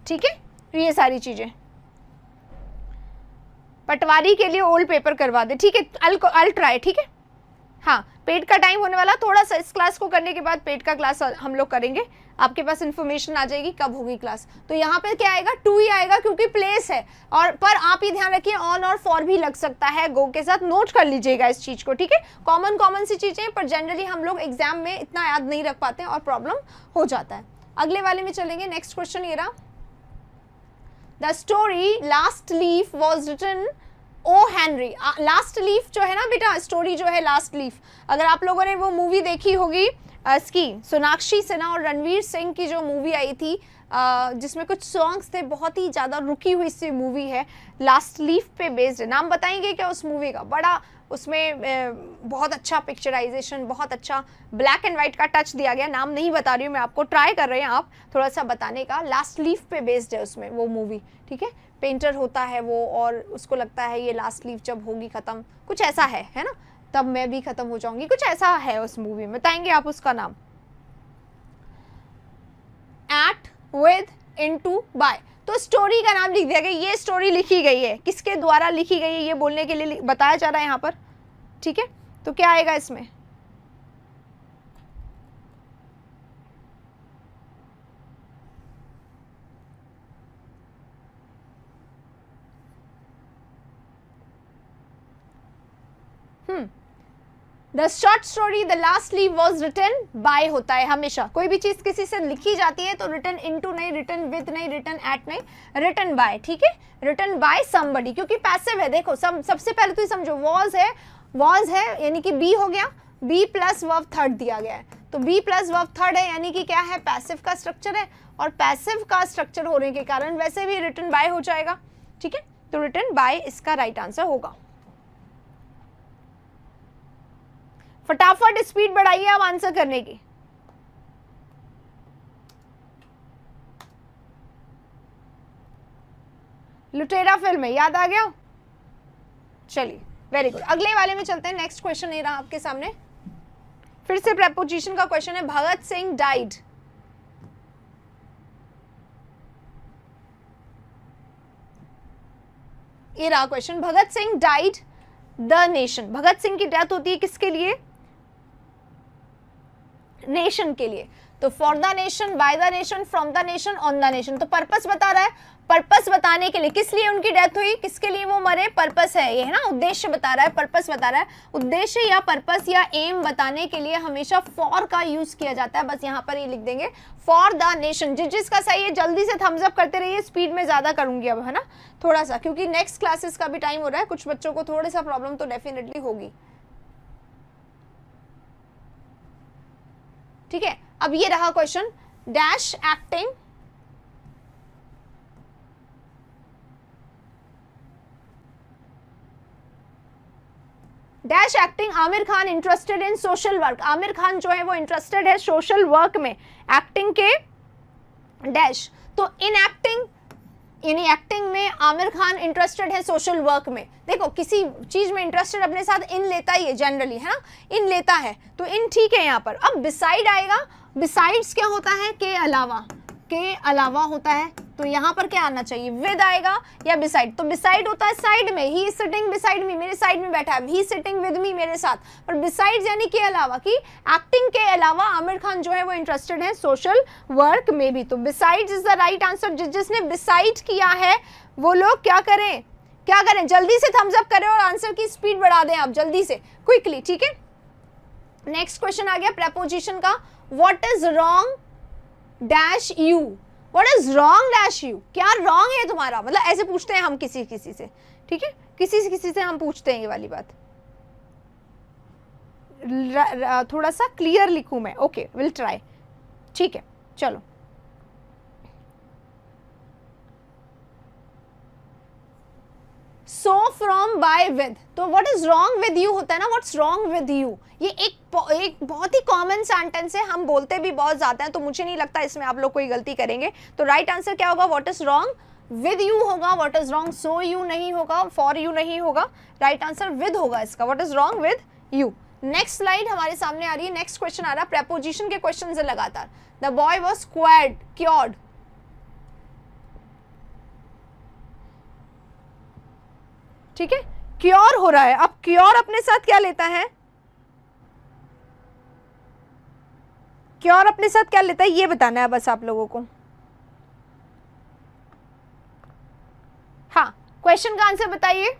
ठीक है, ये सारी चीजें। पटवारी के लिए ओल्ड पेपर करवा दे, ठीक है, अल ट्राई, ठीक है। हाँ, पेट का टाइम होने वाला, थोड़ा सा इस क्लास को करने के बाद पेट का क्लास हम लोग करेंगे, आपके पास इन्फॉर्मेशन आ जाएगी कब होगी क्लास। तो यहाँ पे क्या आएगा? टू ही आएगा क्योंकि प्लेस है, और पर आप ही ध्यान रखिए ऑन और फॉर भी लग सकता है, गो के साथ नोट कर लीजिएगा इस चीज को, ठीक है। कॉमन सी चीजें, पर जनरली हम लोग एग्जाम में इतना याद नहीं रख पाते और प्रॉब्लम हो जाता है। अगले वाले में चलेंगे। नेक्स्ट क्वेश्चन ये रहा, the story last leaf was written O Henry. Last leaf जो है ना बेटा, स्टोरी जो है लास्ट लीफ, अगर आप लोगों ने वो मूवी देखी होगी इसकी, सोनाक्षी सिन्हा और रणवीर सिंह की जो मूवी आई थी, जिसमें कुछ सॉन्ग्स थे, बहुत ही ज़्यादा रुकी हुई सी मूवी है, लास्ट लीफ पे बेस्ड है। नाम बताएंगे क्या उस मूवी का? बड़ा उसमें बहुत अच्छा पिक्चराइजेशन, बहुत अच्छा ब्लैक एंड वाइट का टच दिया गया। नाम नहीं बता रही हूँ मैं आपको, ट्राई कर रहे हैं आप थोड़ा सा बताने का। लास्ट लीफ पे बेस्ड है उसमें वो मूवी, ठीक है। पेंटर होता है वो, और उसको लगता है ये लास्ट लीफ जब होगी ख़त्म, कुछ ऐसा है ना, तब मैं भी ख़त्म हो जाऊंगी, कुछ ऐसा है उस मूवी में। बताएंगे आप उसका नाम? At, with, into, by. तो स्टोरी का नाम लिख दिया गया, ये स्टोरी लिखी गई है, किसके द्वारा लिखी गई है ये बोलने के लिए बताया जा रहा है यहाँ पर, ठीक है। तो क्या आएगा इसमें? The short story the last leaf was written by होता है हमेशा। कोई भी चीज किसी से लिखी जाती है तो रिटन इनटू नहीं, रिटन विद नहीं, रिटन एट नहीं, रिटन बाय, ठीक है। रिटन बाय समबडी, क्योंकि पैसिव है। देखो सबसे पहले तो समझो, वॉज है यानी कि बी हो गया, बी प्लस वर्ब थर्ड दिया गया है, तो बी प्लस वर्ब थर्ड है यानी कि क्या है? पैसिव का स्ट्रक्चर है, और पैसिव का स्ट्रक्चर होने के कारण वैसे भी रिटन बाय हो जाएगा, ठीक है। तो रिटन बाय इसका राइट आंसर होगा। फटाफट स्पीड बढ़ाइए आप आंसर करने की। लुटेरा फिल्म है, याद आ गया? चलिए, वेरी गुड। अगले वाले में चलते हैं। नेक्स्ट क्वेश्चन ये रहा आपके सामने, फिर से प्रेपोजिशन का क्वेश्चन है। भगत सिंह डाइड, ये रहा question. Bhagat Singh died the nation, Bhagat Singh की डेथ होती है किसके लिए? नेशन के लिए। तो for the nation, by the nation, from the nation, on the nation. तो पर्पस बता रहा है, पर्पस बताने के लिए, किस लिए उनकी डेथ हुई, किसके लिए वो मरे, पर्पस है ये, है ना। उद्देश्य बता रहा है, पर्पस बता रहा है। उद्देश्य या पर्पस या एम बताने के लिए हमेशा फॉर का यूज किया जाता है। बस यहाँ पर ये लिख देंगे फॉर द नेशन। जिसका सही है जल्दी से थम्स अप करते रहिए, स्पीड में ज्यादा करूंगी अब, है ना, थोड़ा सा, क्योंकि नेक्स्ट क्लासेस का भी टाइम हो रहा है, कुछ बच्चों को थोड़ा सा प्रॉब्लम तो डेफिनेटली होगी, ठीक है। अब ये रहा question, dash acting, dash acting Aamir Khan interested in social work. Aamir Khan जो है वो इंटरेस्टेड है सोशल वर्क में, एक्टिंग के डैश। तो इन एक्टिंग यानी एक्टिंग में आमिर खान इंटरेस्टेड है सोशल वर्क में। देखो किसी चीज में इंटरेस्टेड अपने साथ इन लेता ही है जनरली, है ना, इन लेता है, तो इन ठीक है यहाँ पर। अब बिसाइड आएगा, बिसाइड्स क्या होता है? के अलावा, के अलावा होता है, तो यहाँ पर क्या आना चाहिए? विद आएगा या बिसाइड। तो बिसाइड होता है साइड में, he is sitting beside me, मेरे साइड में बैठा है, ही सिटिंग विद मी, मेरे साथ। पर बिसाइड्स यानी के अलावा, कि एक्टिंग के अलावा आमिर खान जो है वो इंटरेस्टेड है सोशल वर्क में भी। तो besides is the right answer. जिसने बिसाइड किया है वो लोग क्या करें, क्या करें? जल्दी से थम्स अप करें और आंसर की स्पीड बढ़ा दें आप जल्दी से, क्विकली, ठीक है। नेक्स्ट क्वेश्चन आ गया प्रेपोजिशन का। What is wrong dash you, what is wrong dash you, क्या रॉन्ग है तुम्हारा, मतलब ऐसे पूछते हैं हम किसी से, ठीक है, किसी से हम पूछते हैं ये वाली बात। थोड़ा सा क्लियर लिखूं मैं, ओके, विल ट्राई, ठीक है। चलो सो फ्रॉम बाय विद, तो what is wrong with you होता है ना, व्हाट्स रॉन्ग विद यू, ये एक बहुत ही कॉमन सेंटेंस है, हम बोलते भी बहुत ज्यादा हैं, तो मुझे नहीं लगता इसमें आप लोग कोई गलती करेंगे। तो राइट आंसर क्या होगा, what is wrong with you होगा, what is wrong so you नहीं होगा, फॉर यू नहीं होगा, राइट आंसर विद होगा इसका, what is wrong with you. Next slide हमारे सामने आ रही है, नेक्स्ट क्वेश्चन आ रहा है, प्रेपोजिशन के क्वेश्चन है लगातार। द बॉय वॉज क्योर्ड, ठीक है, क्योर हो रहा है। अब क्योर अपने साथ क्या लेता है, क्योर अपने साथ क्या लेता है ये बताना है बस आप लोगों को। हाँ, क्वेश्चन का आंसर बताइए।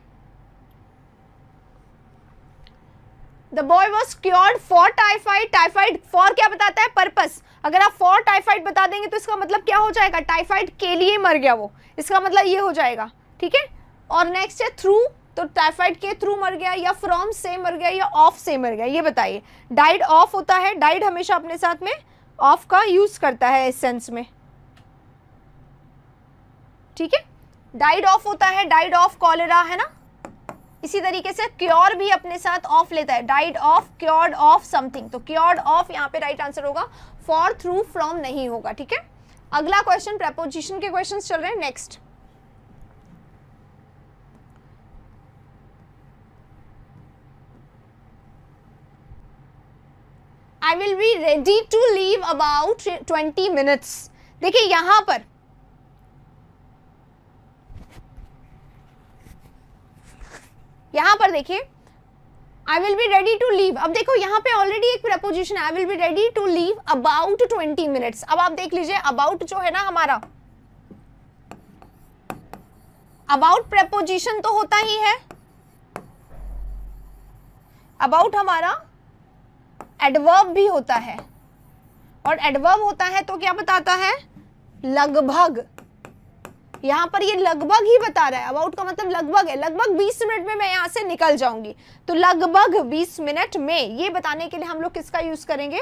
The boy was cured for typhoid, typhoid for क्या बताता है, पर्पस। अगर आप फॉर टाइफाइड बता देंगे तो इसका मतलब क्या हो जाएगा, टाइफाइड के लिए मर गया वो, इसका मतलब ये हो जाएगा, ठीक है। और नेक्स्ट है थ्रू, तो टाइफाइड के थ्रू मर गया, या फ्रॉम से मर गया, या ऑफ से मर गया, ये बताइए। डाइड ऑफ होता है, डाइड हमेशा अपने साथ में ऑफ का यूज करता है इस सेंस में, ठीक है। डाइड ऑफ होता है, डाइड ऑफ कॉलेरा, है ना। इसी तरीके से क्योर भी अपने साथ ऑफ लेता है, died of, cured of something, तो क्योर्ड ऑफ यहाँ पे राइट आंसर होगा, फॉर थ्रू फ्रॉम नहीं होगा, ठीक है। अगला क्वेश्चन, प्रेपोजिशन के क्वेश्चंस चल रहे हैं। Next, I will be ready to leave about 20 minutes। देखिए यहां पर देखिए I will be ready to leave, अब देखो यहां पे ऑलरेडी एक प्रपोजिशन है, I will be ready to leave about 20 minutes। अब आप देख लीजिए about जो है ना हमारा, about प्रपोजिशन तो होता ही है, about हमारा एडवर्ब भी होता है, और एडवर्ब होता है तो क्या बताता है, लगभग। यहां पर ये लगभग ही बता रहा है, अबाउट का मतलब लगभग है, लगभग 20 मिनट में मैं यहां से निकल जाऊंगी, तो लगभग 20 मिनट में, ये बताने के लिए हम लोग किसका यूज करेंगे,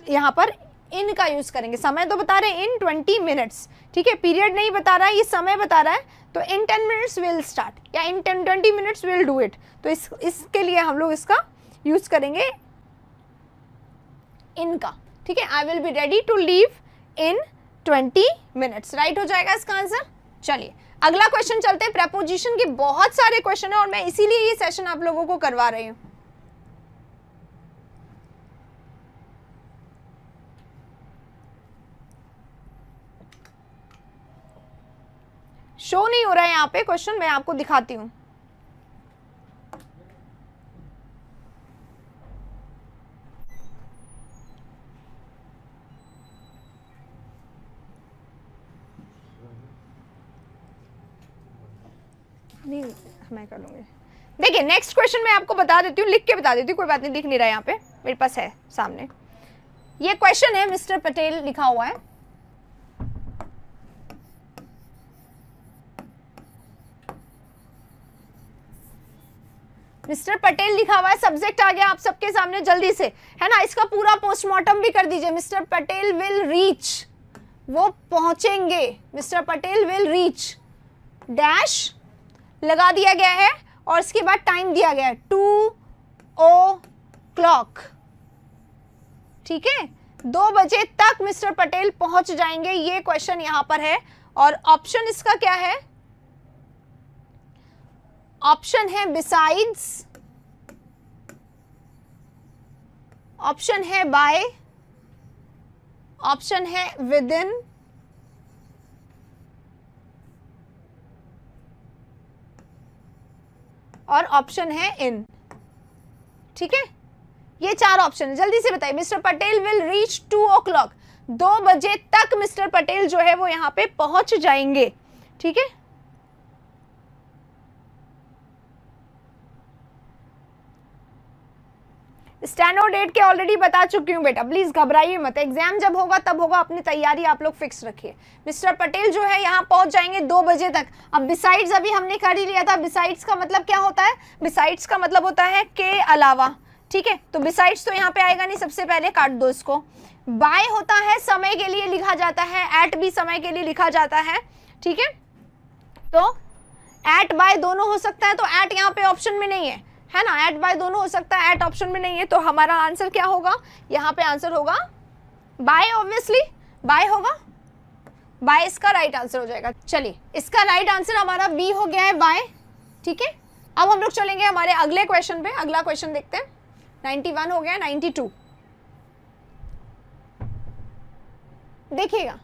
यहां पर इन का यूज करेंगे। समय तो बता रहे हैं इन 20 मिनट्स, ठीक है, पीरियड नहीं बता रहा है, ये समय बता रहा है, तो इन 10 मिनट्स विल स्टार्ट, या इन 20 मिनट्स विल डू इट, तो इसके लिए हम लोग इसका यूज करेंगे इनका, ठीक है। I will be ready to leave in 20 minutes, right हो जाएगा इसका आंसर। चलिए अगला क्वेश्चन चलते हैं। प्रेपोजिशन के बहुत सारे क्वेश्चन है और मैं इसीलिए ये सेशन आप लोगों को करवा रही हूं। शो नहीं हो रहा है यहाँ पे क्वेश्चन, मैं आपको दिखाती हूँ। नहीं, मैं कर लूंगी। देखिए नेक्स्ट क्वेश्चन मैं आपको बता देती हूँ, लिख के बता देती हूँ, कोई बात नहीं, दिख नहीं रहा है यहाँ पे, मेरे पास है सामने। ये क्वेश्चन है, मिस्टर पटेल लिखा हुआ है, मिस्टर पटेल लिखा हुआ है, सब्जेक्ट आ गया आप सबके सामने जल्दी से, है ना। इसका पूरा पोस्टमार्टम भी कर दीजिए। मिस्टर पटेल विल रीच, वो पहुंचेंगे, mister Patel will reach dash लगा दिया गया है, और इसके बाद टाइम दिया गया है 2:00, ठीक है, 2 बजे तक मिस्टर पटेल पहुंच जाएंगे, ये क्वेश्चन यहां पर है। और ऑप्शन इसका क्या है, ऑप्शन है बिसाइड्स, ऑप्शन है बाय, ऑप्शन है विद इन, और ऑप्शन है इन, ठीक है। ये 4 ऑप्शन है, जल्दी से बताइए। मिस्टर पटेल विल रीच 2:00, 2 बजे तक मिस्टर पटेल जो है वो यहां पे पहुंच जाएंगे, ठीक है। स्टेनो डेट के ऑलरेडी बता चुकी हूँ बेटा, प्लीज घबराइए मत, एग्जाम जब होगा तब होगा, अपनी तैयारी आप लोग फिक्स रखिए। मिस्टर पटेल जो है यहाँ पहुंच जाएंगे 2 बजे तक। अब बिसाइड्स अभी हमने कर ही लिया था, बिसाइड्स का मतलब क्या होता है, बिसाइड्स का मतलब होता है के अलावा, ठीक है, तो बिसाइड्स तो यहाँ पे आएगा नहीं, सबसे पहले काट दो इसको। बाय होता है समय के लिए लिखा जाता है, एट भी समय के लिए लिखा जाता है, ठीक है। तो एट बाय दोनों हो सकता है, तो एट यहाँ पे ऑप्शन में नहीं है ना, एट बाय दोनों हो सकता है, एट ऑप्शन में नहीं है, तो हमारा आंसर क्या होगा, यहाँ पे आंसर होगा बाय, ऑब्वियसली बाय होगा, बाय इसका राइट आंसर हो जाएगा। चलिए इसका राइट आंसर हमारा बी हो गया है बाय, ठीक है। अब हम लोग चलेंगे हमारे अगले क्वेश्चन पे, अगला क्वेश्चन देखते हैं। 91 हो गया, 92 देखिएगा,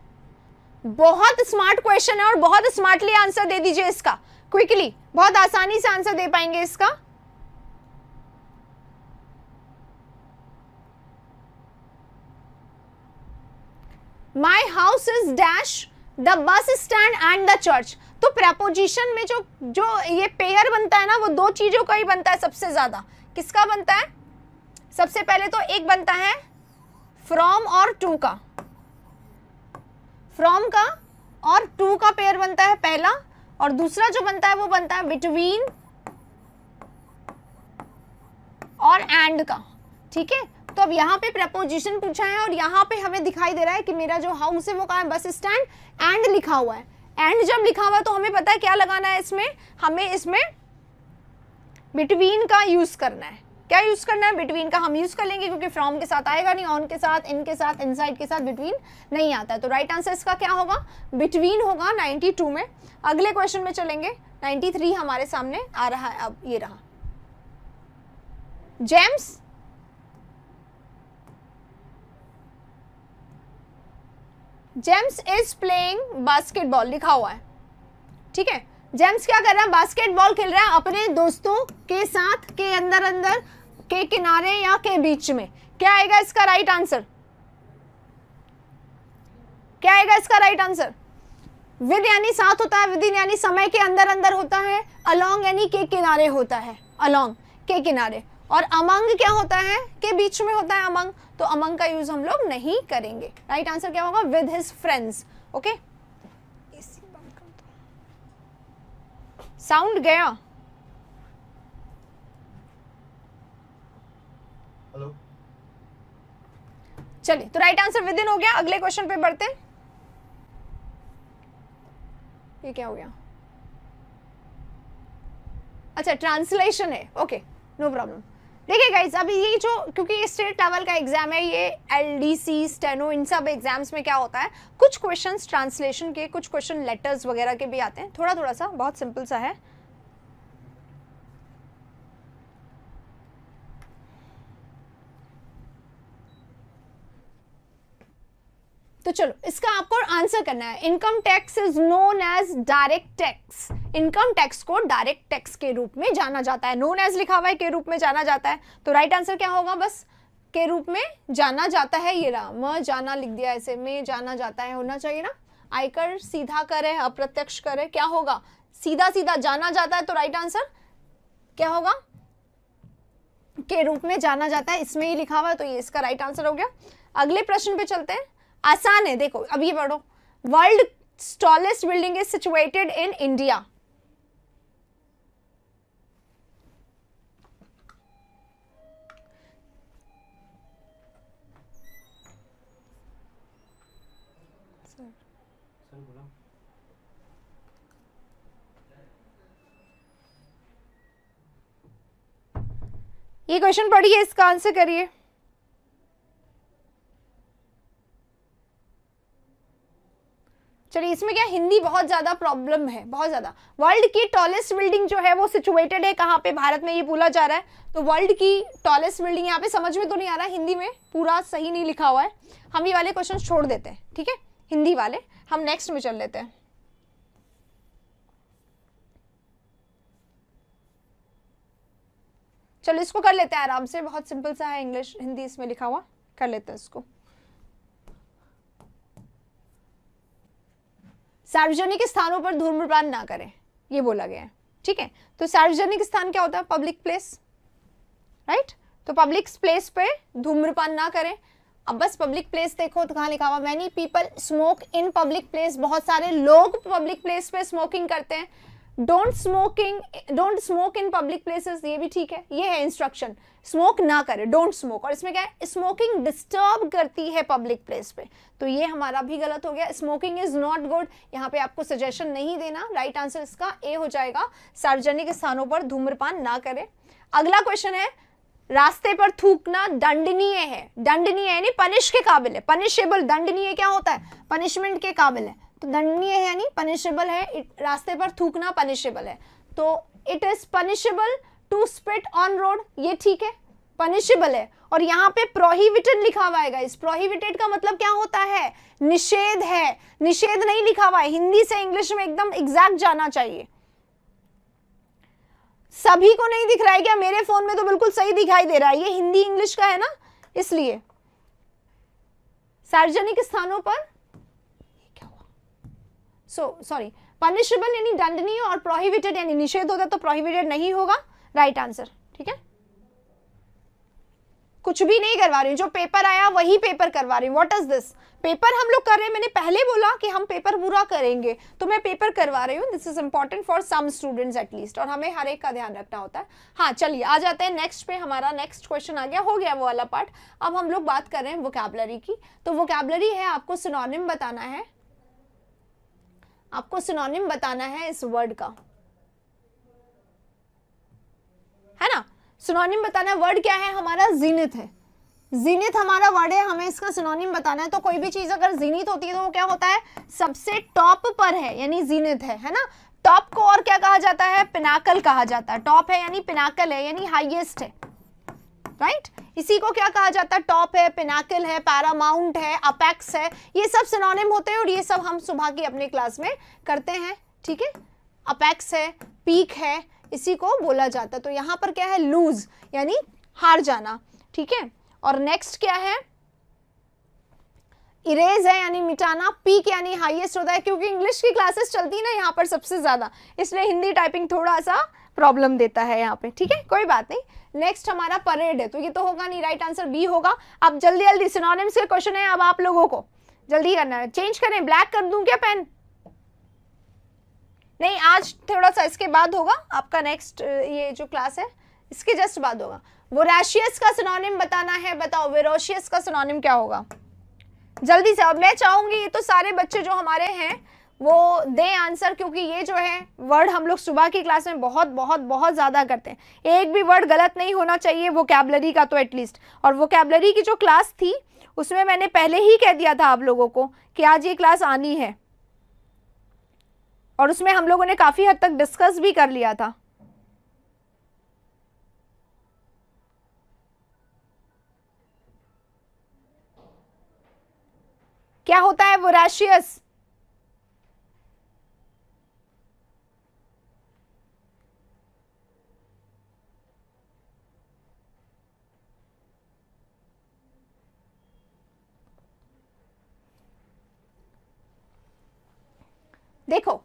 बहुत स्मार्ट क्वेश्चन है और बहुत स्मार्टली आंसर दे दीजिए इसका, क्विकली, बहुत आसानी से आंसर दे पाएंगे इसका। My house is dash the bus stand and the church. तो प्रेपोजिशन में जो ये पेयर बनता है ना, वो दो चीजों का ही बनता है सबसे ज्यादा। किसका बनता है? सबसे पहले तो एक बनता है फ्रॉम और टू का, फ्रॉम का और टू का पेयर बनता है पहला, और दूसरा जो बनता है वो बनता है बिटवीन और एंड का, ठीक है। तो अब यहाँ पे प्रेपोजिशन पूछा है और यहाँ पे हमें दिखाई दे रहा है कि मेरा जो हाउस है वो कहाँ है, बस स्टैंड, एंड लिखा हुआ है। एंड जब लिखा हुआ है तो हमें पता है क्या लगाना है इसमें, हमें इसमें बिटवीन का यूज करना है। क्या यूज करना है? बिटवीन का हम यूज कर लेंगे, क्योंकि फ्रॉम के साथ आएगा नहीं, ऑन के साथ, इन के साथ, इनसाइड के साथ बिटवीन नहीं आता है। तो राइट आंसर इसका क्या होगा? बिटवीन होगा 92 में। अगले क्वेश्चन में चलेंगे, 93 हमारे सामने आ रहा है। अब ये रहा, James James is playing basketball लिखा हुआ है, ठीक है। जेम्स क्या कर रहा है? बास्केटबॉल खेल रहा है अपने दोस्तों के साथ, के अंदर अंदर, के किनारे या के बीच में। क्या आएगा इसका राइट आंसर? क्या आएगा इसका राइट आंसर? विद यानी साथ होता है, विद इन यानी समय के अंदर अंदर होता है, अलोंग यानी के किनारे होता है, अलोंग के किनारे, और अमंग क्या होता है? के बीच में होता है अमंग, तो अमंग का यूज हम लोग नहीं करेंगे। राइट आंसर क्या होगा? With his friends. Okay, sound गया? हेलो, चलिए, तो राइट आंसर विद इन हो गया। अगले क्वेश्चन पे बढ़ते हैं। ये क्या हो गया? अच्छा, ट्रांसलेशन है। Okay, no problem. देखिए गाइस, अभी ये जो, क्योंकि ये स्टेट लेवल का एग्जाम है, ये एलडीसी, स्टेनो, इन सब एग्जाम्स में क्या होता है, कुछ क्वेश्चंस ट्रांसलेशन के, कुछ क्वेश्चन लेटर्स वगैरह के भी आते हैं। थोड़ा थोड़ा सा, बहुत सिंपल सा है। तो चलो, इसका आपको आंसर करना है। Income tax is known as direct tax. Income tax को डायरेक्ट टैक्स के रूप में जाना जाता है। नोन एज लिखा हुआ है, के रूप में जाना जाता है, तो राइट आंसर क्या होगा? बस के रूप में जाना जाता है। ये रहा, म जाना लिख दिया, ऐसे में जाना जाता है होना चाहिए ना। आयकर सीधा कर है, अप्रत्यक्ष कर है, क्या होगा? सीधा सीधा जाना जाता है, तो राइट आंसर क्या होगा? के रूप में जाना जाता है, इसमें ही लिखा हुआ है, तो ये इसका राइट आंसर हो गया। अगले प्रश्न पे चलते हैं, आसान है। देखो, अब ये पढ़ो, world tallest building is situated in India. ये क्वेश्चन पढ़िए, इसका आंसर करिए। चलिए, इसमें क्या, हिंदी बहुत ज्यादा प्रॉब्लम है, बहुत ज्यादा। वर्ल्ड की टॉलेस्ट बिल्डिंग जो है वो सिचुएटेड है कहाँ पे? भारत में, ये पूछा जा रहा है। तो वर्ल्ड की टॉलेस्ट बिल्डिंग यहाँ पे समझ में तो नहीं आ रहा है, हिंदी में पूरा सही नहीं लिखा हुआ है। हम ये वाले क्वेश्चन छोड़ देते हैं, ठीक है, हिंदी वाले। हम नेक्स्ट में चल लेते हैं। चलो, इसको कर लेते हैं आराम से, बहुत सिंपल सा है, इंग्लिश हिंदी इसमें लिखा हुआ, कर लेते हैं इसको। सार्वजनिक स्थानों पर धूम्रपान ना करें, ये बोला गया है, ठीक है। तो सार्वजनिक स्थान क्या होता है? Public place, right. तो पब्लिक प्लेस पे धूम्रपान ना करें। अब बस पब्लिक प्लेस देखो तो कहाँ लिखा हुआ? Many people smoke in public place. बहुत सारे लोग पब्लिक प्लेस पे स्मोकिंग करते हैं, don't smoke in public places, ये भी ठीक है, ये है इंस्ट्रक्शन, स्मोक ना करे, डोंट स्मोक। और इसमें क्या है, स्मोकिंग डिस्टर्ब करती है पब्लिक प्लेस पे, तो ये हमारा भी गलत हो गया। स्मोकिंग इज नॉट गुड, यहाँ पे आपको सजेशन नहीं देना, राइट आंसर इसका ए हो जाएगा, सार्वजनिक स्थानों पर धूम्रपान ना करें। अगला क्वेश्चन है, रास्ते पर थूकना दंडनीय है, दंडनीय यानी पनिश के काबिल है, पनिशेबल, दंडनीय क्या होता है, पनिशमेंट के काबिल है, तो दंडनीय है यानी पनिशेबल है, रास्ते पर थूकना पनिशेबल है, तो it is punishable to spit on road, ये ठीक है, पनिशेबल है। और यहाँ पे प्रोहिबिटेड लिखा हुआ है गाइस, प्रोहिबिटेड का मतलब क्या होता है, निषेध है, निषेध नहीं लिखा हुआ है, हिंदी से इंग्लिश में एकदम एग्जैक्ट जाना चाहिए। सभी को नहीं दिख रहा है क्या, मेरे फोन में तो बिल्कुल सही दिखाई दे रहा है, ये हिंदी इंग्लिश का है ना, इसलिए सार्वजनिक स्थानों पर क्या हुआ, सॉरी, पनिशेबल यानी दंडनीय और प्रोहिबिटेड यानी निषेध होता, तो प्रोहिबिटेड नहीं होगा, राइट आंसर, ठीक है। कुछ भी नहीं करवा रही हूं, जो पेपर आया वही पेपर करवा रही हूं, व्हाट इज दिस, पेपर हम लोग कर रहे हैं, मैंने पहले बोला कि हम पेपर पूरा करेंगे, तो मैं पेपर करवा रही हूँ, this is important for some students at least, और हमें हर एक का ध्यान रखना होता है। हाँ चलिए आ जाते हैं नेक्स्ट पे, हमारा नेक्स्ट क्वेश्चन आ गया, हो गया वो वाला पार्ट। अब हम लोग बात कर रहे हैं वोकैबुलरी की, तो वोकैबुलरी है, आपको सिनोनिम बताना है, आपको सिनोनिम बताना है इस वर्ड का, है ना, सिनोनिम बताना है। वर्ड क्या है हमारा, जीनित है, जीनित हमारा वर्ड है, हमें इसका सिनोनिम बताना है। तो कोई भी चीज अगर जीनित होती है तो वो क्या होता है, सबसे टॉप पर है, यानी जीनित है ना। टॉप को और क्या कहा जाता है, पिनाकल कहा जाता है, टॉप है यानी पिनाकल है, यानी हाईएस्ट है, राइट, इसी को क्या कहा जाता है, टॉप है, पिनाकल है, पैरामाउंट है, अपेक्स है, ये सब सिनोनिम होते हैं, और ये सब हम सुबह की अपने क्लास में करते हैं, ठीक है। अपेक्स है, पीक है, इसी को बोला जाता है। तो यहाँ पर क्या है, लूज यानी हार जाना, ठीक है। और नेक्स्ट क्या है, इरेज है यानी मिटाना, पीक यानी हाईएस्ट होता है, क्योंकि इंग्लिश की क्लासेस चलती है ना यहाँ पर सबसे ज्यादा, इसलिए हिंदी टाइपिंग थोड़ा सा प्रॉब्लम देता है यहाँ पे, ठीक है, कोई बात नहीं। नेक्स्ट हमारा परेड है, तो ये तो होगा नहीं, राइट आंसर बी होगा। अब जल्दी जल्दी सिनोनिम्स के क्वेश्चन है, अब आप लोगों को जल्दी करना है। चेंज करें, ब्लैक कर दूं क्या पेन, नहीं आज थोड़ा सा इसके बाद होगा आपका नेक्स्ट, ये जो क्लास है इसके जस्ट बाद होगा। वोराशियस का सिनोनिम बताना है, बताओ वेरोशियस का सिनोनिम क्या होगा, जल्दी से। अब मैं चाहूंगी ये तो सारे बच्चे जो हमारे हैं वो दे आंसर, क्योंकि ये जो है वर्ड हम लोग सुबह की क्लास में बहुत बहुत बहुत ज्यादा करते हैं, एक भी वर्ड गलत नहीं होना चाहिए वोकैबुलरी का तो एटलीस्ट। और वोकैबुलरी की जो क्लास थी उसमें मैंने पहले ही कह दिया था आप लोगों को कि आज ये क्लास आनी है, और उसमें हम लोगों ने काफी हद तक डिस्कस भी कर लिया था। क्या होता है वोराशियस, देखो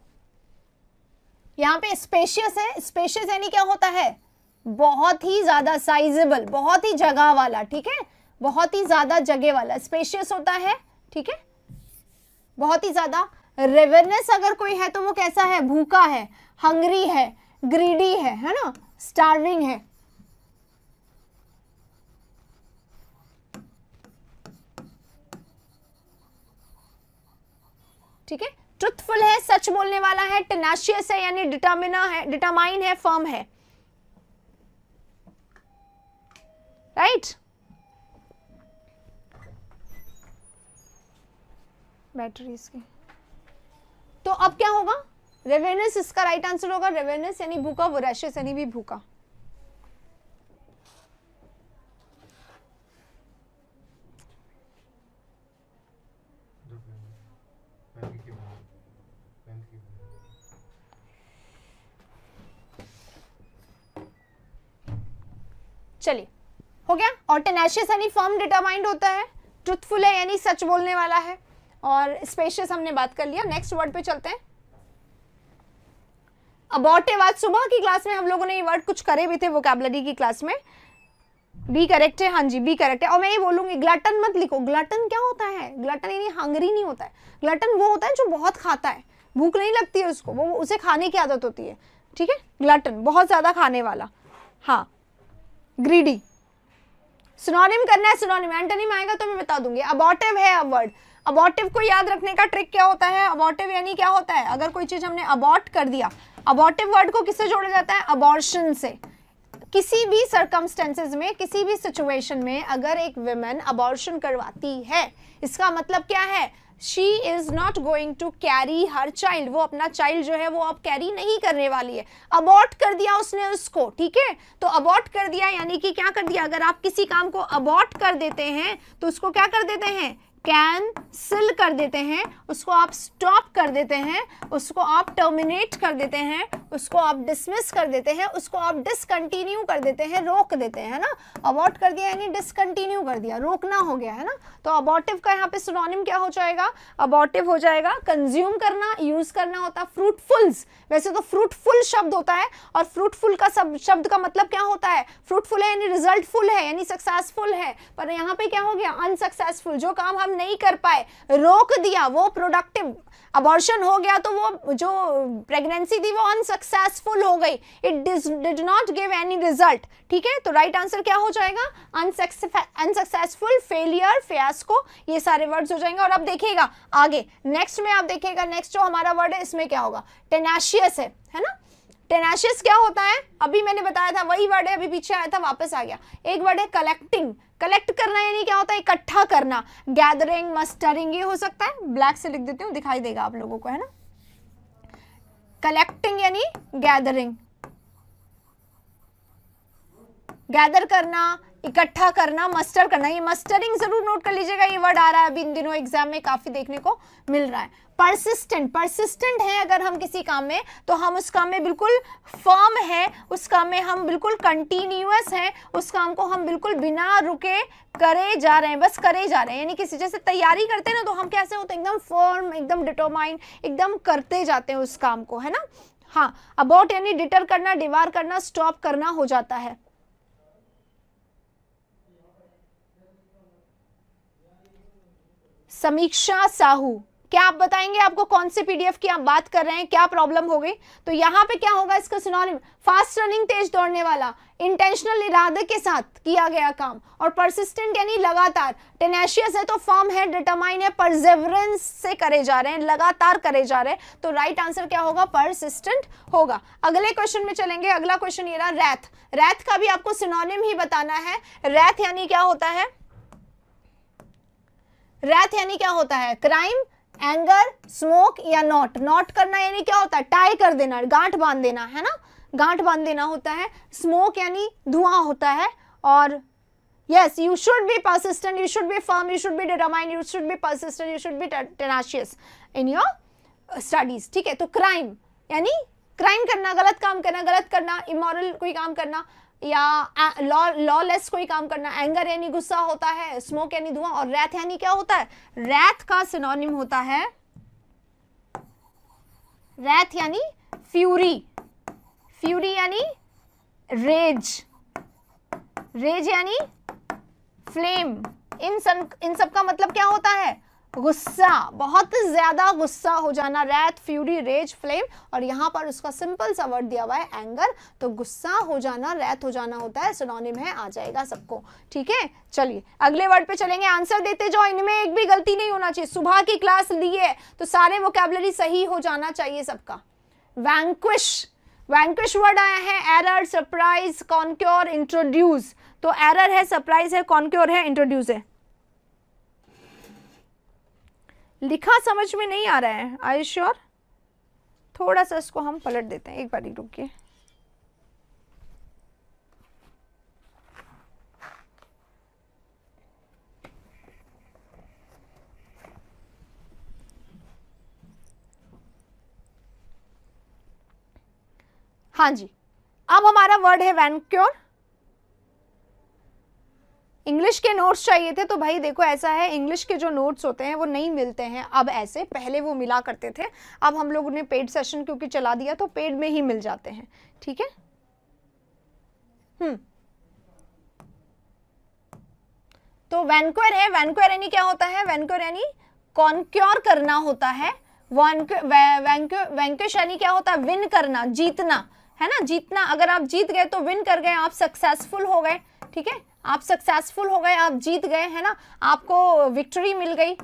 यहाँ पे स्पेशियस है, स्पेशियस यानी क्या होता है, बहुत ही ज्यादा साइजेबल, बहुत ही जगह वाला, ठीक है, बहुत ही ज्यादा जगह वाला स्पेशियस होता है, ठीक है, बहुत ही ज्यादा। रेवरनेस अगर कोई है तो वो कैसा है, भूखा है, हंग्री है, ग्रीडी है ना, स्टार्विंग है, ठीक है। ट्रुथफुल है, सच बोलने वाला है, टेनाशियस है यानी डिटर्मिना है, डिटरमाइन है, फर्म है, राइट। बैटरीज की, तो अब क्या होगा, रेवेनस इसका राइट आंसर होगा, रेवेनस यानी भूखा, वोराशियस यानी भी भूखा। चलिए हो गया। और टेनाशियस यानी फर्म डिटरमाइंड होता है, ट्रुथफुल है यानी सच बोलने वाला है, और स्पेशियस हमने बात कर लिया। नेक्स्ट वर्ड पे चलते हैं, अबॉर्टिव। आज सुबह की क्लास में हम लोगों ने ये वर्ड कुछ करे भी थे वोकैबुलरी की क्लास में, बी करेक्ट है, हाँ जी बी करेक्ट है। और मैं ये बोलूंगी ग्लटन मत लिखो, ग्लटन क्या होता है, ग्लटन यानी हंगरी नहीं होता है, ग्लटन वो होता है जो बहुत खाता है, भूख नहीं लगती है उसको, वो उसे खाने की आदत होती है, ठीक है। ग्लटन, बहुत ज्यादा खाने वाला। हाँ, ग्रीडी। सिनोनिम करना है, सिनोनिम एंटोनिम आएगा तो मैं बता दूंगी। अबॉर्टिव है अब वर्ड, अबॉर्टिव को याद रखने का ट्रिक क्या होता है, अबॉर्टिव यानी क्या होता है, अगर कोई चीज हमने अबॉर्ट कर दिया, अबॉर्टिव वर्ड को किससे जोड़ा जाता है, अबॉर्शन से। किसी भी सर्कमस्टेंसेस में, किसी भी सिचुएशन में अगर एक विमेन अबॉर्शन करवाती है, इसका मतलब क्या है, she is not going to carry her child, वो अपना चाइल्ड जो है वो अब कैरी नहीं करने वाली है, अबॉर्ट कर दिया उसने उसको, ठीक है। तो अबॉर्ट कर दिया यानी कि क्या कर दिया, अगर आप किसी काम को अबॉर्ट कर देते हैं तो उसको क्या कर देते हैं, कैंसिल कर देते हैं, उसको आप स्टॉप कर देते हैं, उसको आप टर्मिनेट कर देते हैं, उसको आप डिसमिस कर देते हैं, उसको आप डिसकंटिन्यू कर देते हैं, रोक देते हैं, है ना। अबॉर्ट कर दिया यानी डिसकंटिन्यू कर दिया, रोकना हो गया, है ना। तो अबॉर्टिव का यहाँ पे सिनोनिम क्या हो जाएगा, अबॉर्टिव हो जाएगा कंज्यूम करना, यूज करना होता है फ्रूटफुल्स। वैसे तो फ्रूटफुल शब्द होता है, और फ्रूटफुल का शब्द का मतलब क्या होता है, फ्रूटफुल है यानी रिजल्टफुल है, यानी सक्सेसफुल है, पर यहाँ पे क्या हो गया, अनसक्सेसफुल, जो काम हम नहीं कर पाए, रोक दिया, वो प्रोडक्टिव। अबॉर्शन हो गया तो वो जो प्रेगनेंसी थी वो अनसक्सेसफुल हो गई, it did not give any result, ठीक है। तो राइट आंसर क्या हो जाएगा, अनसक्सेसफुल, फेलियर, फियास्को, ये सारे वर्ड्स हो जाएंगे। और अब देखिएगा आगे नेक्स्ट में, आप देखिएगा नेक्स्ट जो हमारा वर्ड है इसमें क्या होगा, टेनाशियस है ना। टेनाशियस क्या होता है, अभी मैंने बताया था, वही वर्ड है, अभी पीछे आया था वापस आ गया। एक वर्ड है कलेक्टिंग, कलेक्ट करना यानी क्या होता है, इकट्ठा करना, गैदरिंग, मस्टरिंग, ये हो सकता है, ब्लैक से लिख देती हूँ दिखाई देगा आप लोगों को, है ना। कलेक्टिंग यानी गैदरिंग, गैदर करना, इकट्ठा करना, मस्टर करना, ये मस्टरिंग जरूर नोट कर लीजिएगा, ये वर्ड आ रहा है अभी इन दिनों एग्जाम में काफी देखने को मिल रहा है। परसिस्टेंट, परसिस्टेंट है अगर हम किसी काम में, तो हम उस काम में बिल्कुल फर्म है, उस काम में हम बिल्कुल कंटिन्यूअस हैं, उस काम को हम बिल्कुल बिना रुके करे जा रहे हैं, बस करे जा रहे हैं। यानी किसी जैसे तैयारी करते हैं ना, तो हम कैसे होते हैं, एकदम फर्म, एकदम डिटरमाइंड, एकदम करते जाते हैं उस काम को, है ना। हाँ, अबाउट यानी डिटर करना, डिवार करना, स्टॉप करना हो जाता है। समीक्षा साहू, क्या आप बताएंगे आपको कौन से पीडीएफ की आप बात कर रहे हैं, क्या प्रॉब्लम हो गई। तो यहाँ पे क्या होगा इसका सिनोनिम, फास्ट रनिंग, तेज दौड़ने वाला, इंटेंशनल, इरादे के साथ किया गया काम, और परसिस्टेंट यानी लगातार, टेनेशियस है तो फर्म है, डिटरमाइन है, परसेवरेंस से करे जा रहे हैं, लगातार करे जा रहे हैं। तो राइट आंसर क्या होगा, परसिस्टेंट होगा। अगले क्वेश्चन में चलेंगे, अगला क्वेश्चन ये रहा, रैथ। रैथ का भी आपको सिनोनिम ही बताना है। रैथ यानी क्या होता है, रैथ यानी क्या होता है, क्राइम, एंगर, स्मोक या नॉट। नॉट करना यानी क्या होता है, टाई कर देना, गांठ बांध देना, है ना, गांठ बांध देना होता है। स्मोक यानी धुआं होता है। और yes, you should be persistent, you should be firm, you should be determined, you should be persistent, you should be टेनाशियस in your studies, ठीक है। तो क्राइम यानी क्राइम करना, गलत काम करना, गलत करना, इमोरल कोई काम करना, या लॉलेस कोई काम करना। एंगर यानी गुस्सा होता है, स्मोक यानी धुआं, और रैथ यानी क्या होता है, रैथ का सिनोनिम होता है, रैथ यानी फ्यूरी, फ्यूरी यानी रेज, रेज यानी फ्लेम। इन सब का मतलब क्या होता है, गुस्सा, बहुत ज्यादा गुस्सा हो जाना, रैथ, फ्यूरी, रेज, फ्लेम। और यहाँ पर उसका सिंपल सा वर्ड दिया हुआ है एंगर, तो गुस्सा हो जाना, रैथ हो जाना होता है, सिनोनिम है, आ जाएगा सबको, ठीक है। चलिए अगले वर्ड पे चलेंगे, आंसर देते जाओ, इनमें एक भी गलती नहीं होना चाहिए। सुबह की क्लास ली है तो सारे वोकैबुलरी सही हो जाना चाहिए सबका। वैंक्विश, वैंक्विश वर्ड आया है, एरर, सरप्राइज, कॉन्क्योर, इंट्रोड्यूस। तो एरर है, सरप्राइज है, कॉन्क्योर है, इंट्रोड्यूस है। लिखा समझ में नहीं आ रहा है, आर यू श्योर? थोड़ा सा इसको हम पलट देते हैं, एक बार रुकिए। हाँ जी, अब हमारा वर्ड है वैनक्योर। इंग्लिश के नोट्स चाहिए थे तो भाई देखो ऐसा है, इंग्लिश के जो नोट्स होते हैं वो नहीं मिलते हैं अब ऐसे, पहले वो मिला करते थे, अब हम लोगों ने पेड सेशन क्योंकि चला दिया तो पेड में ही मिल जाते हैं, ठीक है। तो वैनक्योर है, वैनक्योर यानी क्या होता है, वैनक्योर यानी कॉन्क्योर करना होता है, वैंक्विश यानी क्या होता है, विन करना, जीतना, है ना, जीतना। अगर आप जीत गए तो विन कर गए, आप सक्सेसफुल हो गए, ठीक है, आप सक्सेसफुल हो गए, आप जीत गए, है ना, आपको विक्ट्री मिल गई,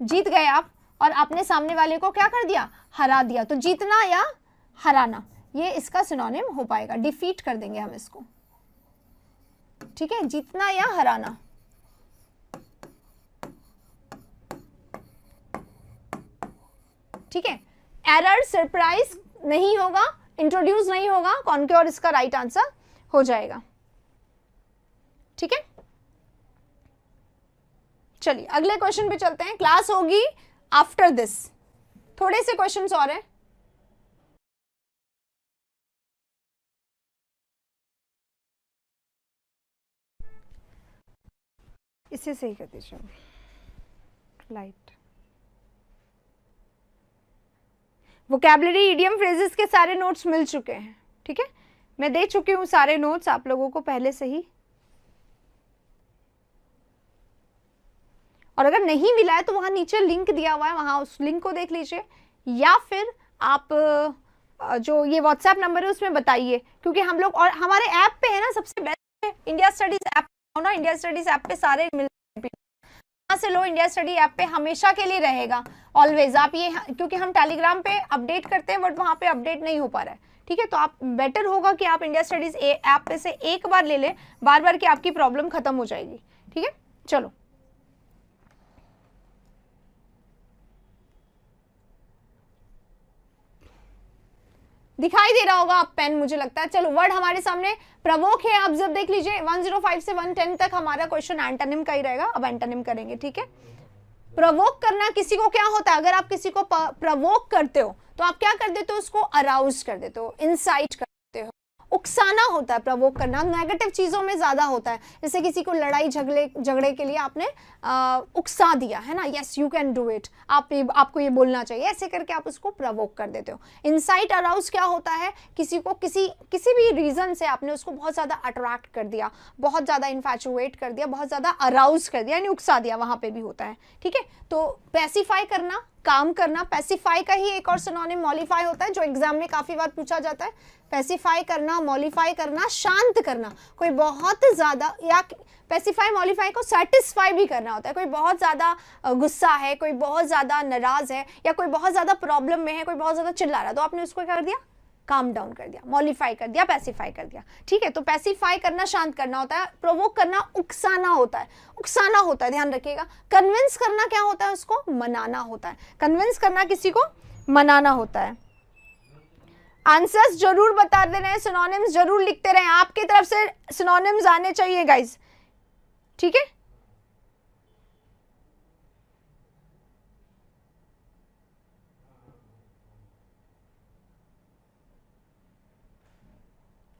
जीत गए आप, और आपने सामने वाले को क्या कर दिया, हरा दिया। तो जीतना या हराना, ये इसका सिनोनिम हो पाएगा, डिफीट कर देंगे हम इसको, ठीक है, जीतना या हराना। ठीक है, एरर, सरप्राइज नहीं होगा, इंट्रोड्यूस नहीं होगा, कॉन्क्योर इसका राइट आंसर हो जाएगा। ठीक है, चलिए अगले क्वेश्चन पे चलते हैं। क्लास होगी आफ्टर दिस, थोड़े से क्वेश्चंस और हैं। इसे सही कर दीजिए, लाइट। वोकैबुलरी, इडियम, फ्रेजेस के सारे नोट्स मिल चुके हैं, ठीक है, मैं दे चुकी हूँ सारे नोट्स आप लोगों को पहले से ही, और अगर नहीं मिला है तो वहां नीचे लिंक दिया हुआ है, वहां उस लिंक को देख लीजिए, या फिर आप जो ये व्हाट्सएप नंबर है उसमें बताइए, क्योंकि हम लोग और हमारे ऐप पे है ना, सबसे बेस्ट है इंडिया स्टडीज ऐप ना, इंडिया स्टडीज ऐप पे सारे मिल से लो, इंडिया स्टडी ऐप पे हमेशा के लिए रहेगा, ऑलवेज। आप ये, क्योंकि हम टेलीग्राम पे अपडेट करते हैं बट वहां पे अपडेट नहीं हो पा रहा है, ठीक है, तो आप बेटर होगा कि आप इंडिया स्टडीज ऐप पे से एक बार ले लें, बार बार की आपकी प्रॉब्लम खत्म हो जाएगी, ठीक है। चलो दिखाई दे रहा होगा आप पेन, मुझे लगता है। चलो वर्ड हमारे सामने प्रवोक है, आप जब देख लीजिए 105 से 110 तक हमारा क्वेश्चन एंटोनिम का ही रहेगा, अब एंटोनिम करेंगे, ठीक है। प्रवोक करना किसी को क्या होता है, अगर आप किसी को प्रवोक करते हो तो आप क्या कर देते हो, उसको अराउज कर देते हो, इंसाइट कर देते हो। उकसाना होता है प्रवोक करना, नेगेटिव चीजों में ज्यादा होता है, जैसे किसी को लड़ाई झगड़े के लिए आपने उकसा दिया है ना, yes you can do it, आपको ये बोलना चाहिए, ऐसे करके आप उसको प्रवोक कर देते हो। इंसाइट अराउज क्या होता है, किसी को किसी भी रीजन से आपने उसको बहुत ज्यादा अट्रैक्ट कर दिया, बहुत ज्यादा इन्फैचुएट कर दिया, बहुत ज्यादा अराउज कर दिया, यानी उकसा दिया, वहां पे भी होता है, ठीक है। तो पैसिफाई करना, काम करना, पैसिफाई का ही एक और सिनोनिम मॉलिफाई होता है, जो एग्जाम में काफी बार पूछा जाता है। पैसिफाई करना, मॉलिफाई करना, शांत करना, कोई बहुत ज्यादा, या पैसिफाई मॉलिफाई को सेटिस्फाई भी करना होता है, कोई बहुत ज्यादा गुस्सा है, कोई बहुत ज्यादा नाराज है, या कोई बहुत ज्यादा प्रॉब्लम में है, कोई बहुत ज्यादा चिल्ला रहा है, तो आपने उसको क्या कर दिया, काम डाउन कर दिया, मॉलिफाई कर दिया, पैसिफाई कर दिया, ठीक है। तो पैसिफाई करना शांत करना होता है, प्रोवोक करना उकसाना होता है, उकसाना होता है, ध्यान रखिएगा। कन्विंस करना क्या होता है, उसको मनाना होता है, कन्विंस करना किसी को मनाना होता है। आंसर्स जरूर बता दे रहे हैं, सिनोनिम्स जरूर लिखते रहें, आपकी तरफ से सिनोनिम्स आने चाहिए गाइज, ठीक है।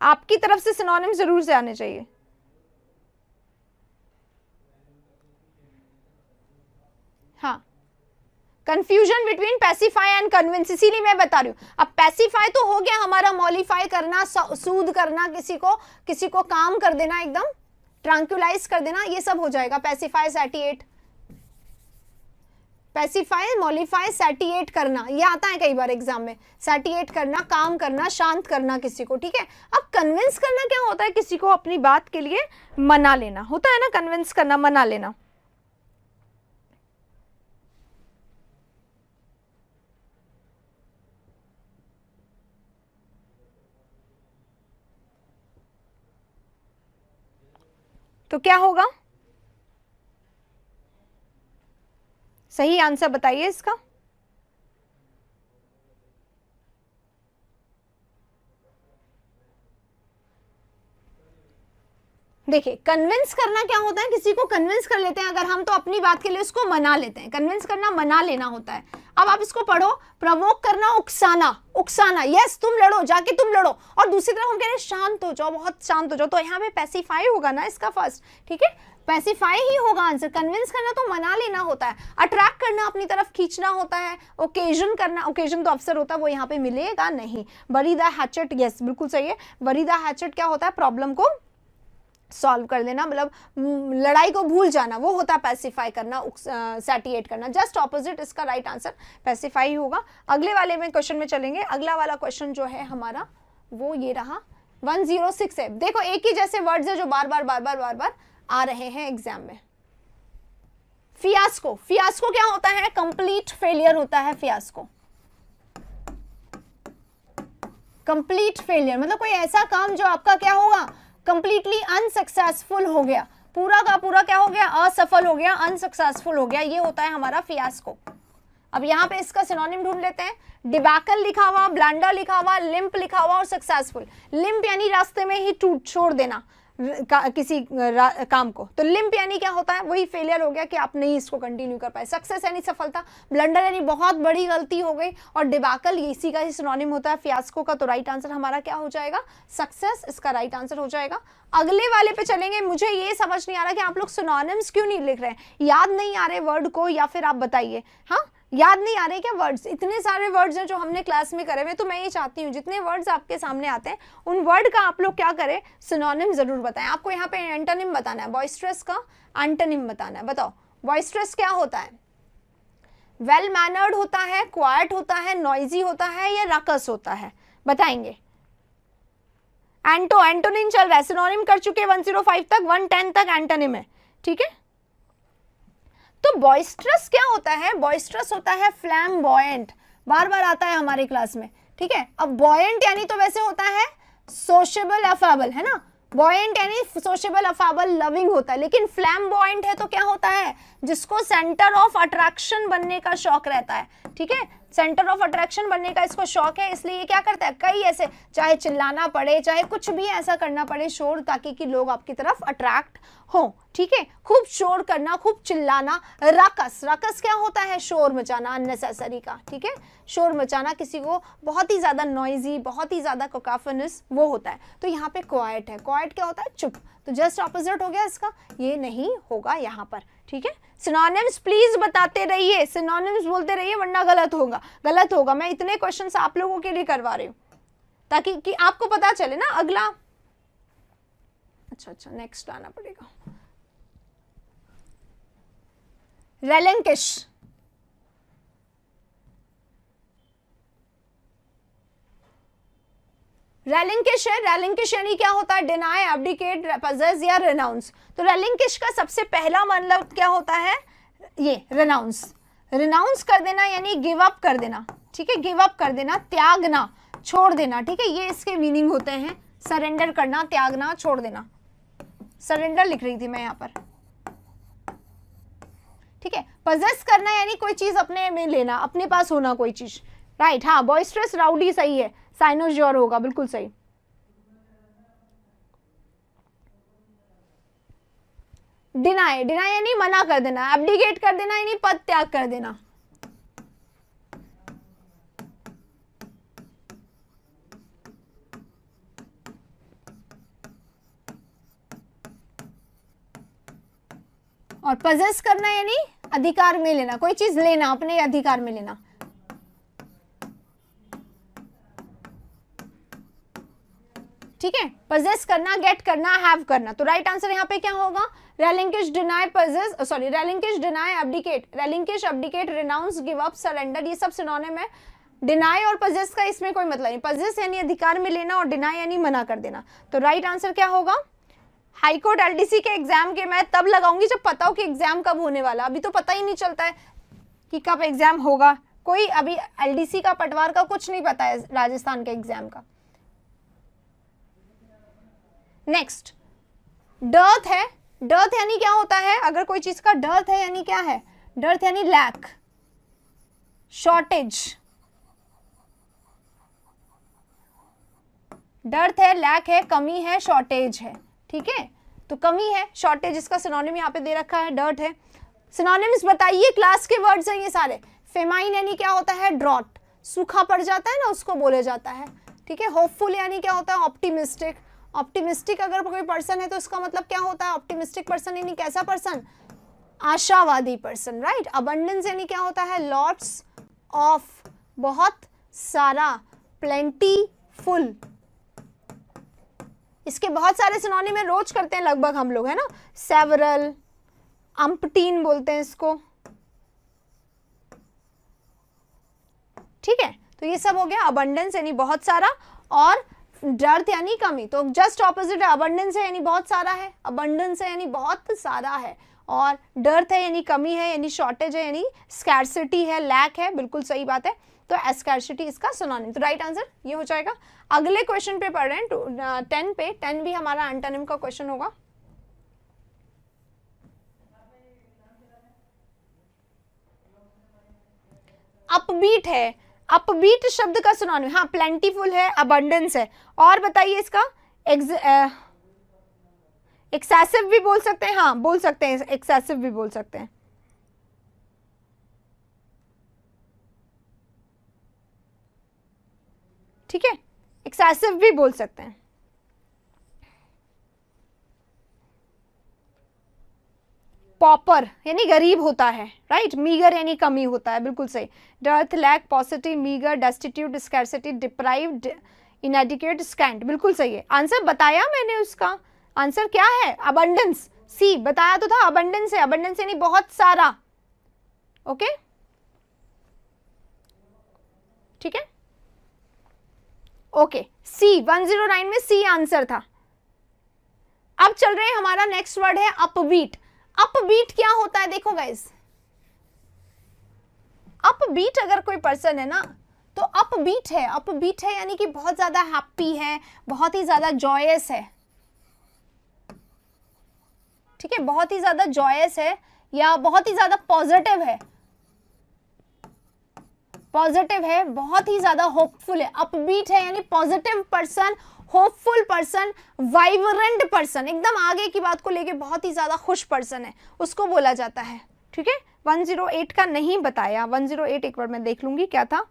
आपकी तरफ से सिनोनिम्स जरूर से आने चाहिए। हाँ, confusion between pacify and convince, इसीलिए मैं बता रही हूं। अब पैसिफाई तो हो गया हमारा, मॉलिफाई करना, सूद करना, किसी को काम कर देना, एकदम ट्रांक्युलाइज कर देना, ये सब हो जाएगा पैसिफाई, सैटिएट। पैसिफाई, मॉलिफाई, सैटिएट करना, ये आता है कई बार एग्जाम में, सैटिएट करना, काम करना, शांत करना किसी को, ठीक है। अब कन्विंस करना क्या होता है, किसी को अपनी बात के लिए मना लेना होता है ना, कन्विंस करना, मना लेना। तो क्या होगा, सही आंसर बताइए इसका। देखिए, कन्विंस करना क्या होता है, किसी को कन्विंस कर लेते हैं अगर हम, तो अपनी बात के लिए उसको मना लेते हैं। कन्विंस करना मना लेना होता है। अब आप इसको पढ़ो, प्रवोक करना उकसाना, उकसाना, यस तुम लड़ो, जाके तुम लड़ो, और दूसरी तरफ हम कह रहे हैं शांत हो जाओ, बहुत शांत हो जाओ, तो यहाँ पे पैसिफाई होगा ना इसका फर्स्ट, ठीक है, पैसिफाई ही होगा आंसर। कन्विंस करना तो मना लेना होता है, अट्रैक्ट करना, अपनी तरफ खींचना होता है, ओकेजन करना, ओकेजन तो अवसर होता है, वो यहाँ पे मिलेगा नहीं। बरी द हैचेट, यस बिल्कुल सही है, बरी द हैचेट क्या होता है, प्रॉब्लम को सॉल्व कर देना, मतलब लड़ाई को भूल जाना, वो होता है पैसिफाई करना, सैटिएट करना। जस्ट ऑपोजिट इसका राइट आंसर पैसिफाई होगा। अगले वाले में क्वेश्चन में चलेंगे। अगला वाला क्वेश्चन जो है हमारा वो ये रहा 106 है। देखो एक ही जैसे वर्ड्स है जो बार बार आ रहे हैं एग्जाम में। फियास्को, फियास्को क्या होता है? कंप्लीट फेलियर होता है फियास्को। कंप्लीट फेलियर मतलब कोई ऐसा काम जो आपका क्या होगा, कंप्लीटली अनसक्सेसफुल हो गया, पूरा का पूरा क्या हो गया, असफल हो गया, अनसक्सेसफुल हो गया, ये होता है हमारा फियास्को। अब यहाँ पे इसका सिनोनिम ढूंढ लेते हैं। डिबैकल लिखा हुआ, ब्लंडर लिखा हुआ, लिम्प लिखा हुआ और सक्सेसफुल। लिम्प यानी रास्ते में ही टूट छोड़ देना किसी काम को, तो लिम्प यानी क्या होता है, वही फेलियर हो गया कि आप नहीं इसको कंटिन्यू कर पाए। सक्सेस यानी सफलता, ब्लंडर यानी बहुत बड़ी गलती हो गई, और डिबैकल इसी का ही सिनोनिम होता है फियास्को का। तो राइट आंसर हमारा क्या हो जाएगा, सक्सेस, इसका राइट आंसर हो जाएगा। अगले वाले पे चलेंगे। मुझे ये समझ नहीं आ रहा कि आप लोग सिनोनिम्स क्यों नहीं लिख रहे हैं, याद नहीं आ रहे वर्ड को, या फिर आप बताइए। हाँ, याद नहीं आ रहे क्या वर्ड्स? इतने सारे वर्ड्स हैं जो हमने क्लास में करे हुए, तो मैं ये चाहती हूँ जितने वर्ड्स आपके सामने आते हैं उन वर्ड का आप लोग क्या करें, सिनोनिम जरूर बताएं। आपको यहाँ पे एंटोनिम बताना है, बॉइस्ट्रस का एंटोनिम बताना है। बताओ बॉइस्ट्रस क्या होता है? वेल मैनर्ड होता है, क्वाइट होता है, नॉइजी होता है, या रकस होता है? बताएंगे। एंटोनिम चल रहा है, सिनोनिम कर चुके 105 तक, 110 तक एंटोनिम है, ठीक है। तो बॉइस्ट्रस क्या होता है? बॉइस्ट्रस होता है फ्लैम्बॉयंट, बार बार आता है हमारे क्लास में, ठीक है। अब बॉयंट यानी तो वैसे होता है सोशेबल अफेबल, है ना। बॉयंट यानी सोशेबल अफेबल लविंग होता है, लेकिन फ्लैम्बॉयंट है तो क्या होता है, जिसको सेंटर ऑफ अट्रैक्शन बनने का शौक रहता है, ठीक है। सेंटर ऑफ अट्रैक्शन बनने का इसको शौक है, इसलिए ये क्या करता है, कई ऐसे, चाहे चिल्लाना पड़े, चाहे कुछ भी ऐसा करना पड़े शोर, ताकि कि लोग आपकी तरफ अट्रैक्ट हो, ठीक है। खूब शोर करना, खूब चिल्लाना। रकस, रकस क्या होता है, शोर मचाना अननेसेसरी का, ठीक है। शोर मचाना, किसी को बहुत ही ज्यादा नॉइजी, बहुत ही ज्यादा कोकाफोनस, वो होता है। तो यहाँ पे क्वाइट है, क्वाइट क्या होता है, चुप। तो जस्ट ऑपोजिट हो गया इसका, ये नहीं होगा यहाँ पर, ठीक है। सिनोनिम्स प्लीज बताते रहिए, सिनोनिम्स बोलते रहिए, वरना गलत होगा, गलत होगा। मैं इतने क्वेश्चंस आप लोगों के लिए करवा रही हूँ ताकि कि आपको पता चले ना। अगला, अच्छा नेक्स्ट आना पड़ेगा। रेलिंकिश, रेलिंकिश है। रेलिंकिश यानी क्या होता है, डिनाई, एब्डिकेट, पजेस या रेनाउंस। तो रेलिंकिश का सबसे पहला मतलब क्या होता है, ये रेनाउंस। रेनाउंस कर देना यानी गिव अप कर देना, ठीक है। गिव अप कर देना, त्यागना, छोड़ देना, ठीक है। ये इसके मीनिंग होते हैं, सरेंडर करना, त्यागना, छोड़ देना। सरेंडर लिख रही थी मैं यहाँ पर, ठीक है। पजेस करना यानी कोई चीज अपने में लेना, अपने पास होना कोई चीज, राइट। हाँ, बॉइस्ट्रस, राउडी सही है, साइनोज्योर होगा, बिल्कुल सही। डिनाई, डिनाई यानी मना कर देना, एब्डिकेट कर देना यानी पद त्याग कर देना। और पजेस करना यानी अधिकार में लेना, कोई चीज लेना, अपने अधिकार में लेना। ठीक है, पजेस करना, गेट करना, हैव करना। तो राइट आंसर यहाँ पे क्या होगा, relinquish, deny, possess, sorry relinquish, deny, abdicate. Relinquish, abdicate, renounce, give up, surrender, ये सब सिनोनिम है। डिनाई और पजेस का इसमें कोई मतलब नहीं। पजेस यानी अधिकार में लेना और डिनाई यानी मना कर देना। तो राइट आंसर क्या होगा, हाईकोर्ट एलडीसी के एग्जाम के मैं तब लगाऊंगी जब पता हो कि एग्जाम कब होने वाला। अभी तो पता ही नहीं चलता है कि कब एग्जाम होगा, कोई अभी एलडीसी का, पटवार का कुछ नहीं पता है, राजस्थान के एग्जाम का। नेक्स्ट, डर्थ है। डर्थ यानी क्या होता है, अगर कोई चीज का डर्थ है यानी क्या है, डर्थ यानी लैक, शॉर्टेज। डर्थ है, लैक है, कमी है, शॉर्टेज है, ठीक है। तो कमी है, शॉर्टेज, इसका सिनोनिम यहाँ पे दे रखा है, डर्ट है। सिनोनिम्स बताइए, क्लास के वर्ड्स हैं ये सारे। फेमाइन यानी क्या होता है, ड्रॉट, सूखा पड़ जाता है ना, उसको बोले जाता है, ठीक है। होपफुल यानी क्या होता है, ऑप्टिमिस्टिक। ऑप्टिमिस्टिक अगर कोई पर्सन है तो उसका मतलब क्या होता है, ऑप्टिमिस्टिक पर्सन यानी कैसा पर्सन, आशावादी पर्सन, राइट। अबंडेंस यानी क्या होता है, लॉट्स ऑफ, बहुत सारा, प्लेंटी फुल, इसके बहुत सारे सिनोनिम में रोज करते हैं लगभग हम लोग, है ना, सेवरल, अम्पटीन बोलते हैं इसको, ठीक है। तो ये सब हो गया अबंडेंस यानी बहुत सारा, और डर्थ यानी कमी, तो जस्ट ऑपोजिट है, अबंडेंस है यानी बहुत सारा है, अबंडेंस है यानी बहुत सारा है, और डर्थ है यानी कमी है, यानी शॉर्टेज है, यानी स्कैर्सिटी है, लैक है, बिल्कुल सही बात है। तो स्कैर्सिटी इसका सिनोनिम, तो राइट आंसर ये हो जाएगा। अगले क्वेश्चन पे पढ़ रहे हैं 10 पे, 10 भी हमारा एंटोनिम का क्वेश्चन होगा। अपबीट है, अपबीट शब्द का सिनोनिम, हाँ प्लेंटीफुल है, अबंडेंस है, और बताइए इसका एक्सेसिव भी बोल सकते हैं, हाँ बोल सकते हैं, एक्सेसिव भी बोल सकते हैं, ठीक है, एक्सेसिव भी बोल सकते हैं। पॉपर यानी गरीब होता है, राइट, मीगर यानी कमी होता है, बिल्कुल सही। Dearth, lack, positive, meagre, destitute, scarcity, deprived, inadequate, scant, बिल्कुल सही है। आंसर बताया मैंने, उसका आंसर क्या है, अबंडेंस, सी बताया तो था, अबंडेंस है, अबंडेंस यानी बहुत सारा, ओके, ठीक है, ओके, सी 109 में सी आंसर था। अब चल रहे हैं, हमारा नेक्स्ट वर्ड है अपबीट। अपबीट क्या होता है, देखो गाइस, अपबीट अगर कोई पर्सन है ना तो अपबीट है, अपबीट है यानी कि बहुत ज्यादा हैप्पी है, बहुत ही ज्यादा जॉयस है, ठीक है, बहुत ही ज्यादा जॉयस है या बहुत ही ज्यादा पॉजिटिव है, पॉजिटिव है, बहुत ही ज्यादा होपफुल है। अपबीट है यानी positive person, hopeful person, vibrant person, एकदम आगे की बात को लेके बहुत ही ज्यादा खुश पर्सन है, उसको बोला जाता है, ठीक है। 108 का नहीं बताया, 108 एक बार मैं देख लूंगी क्या था,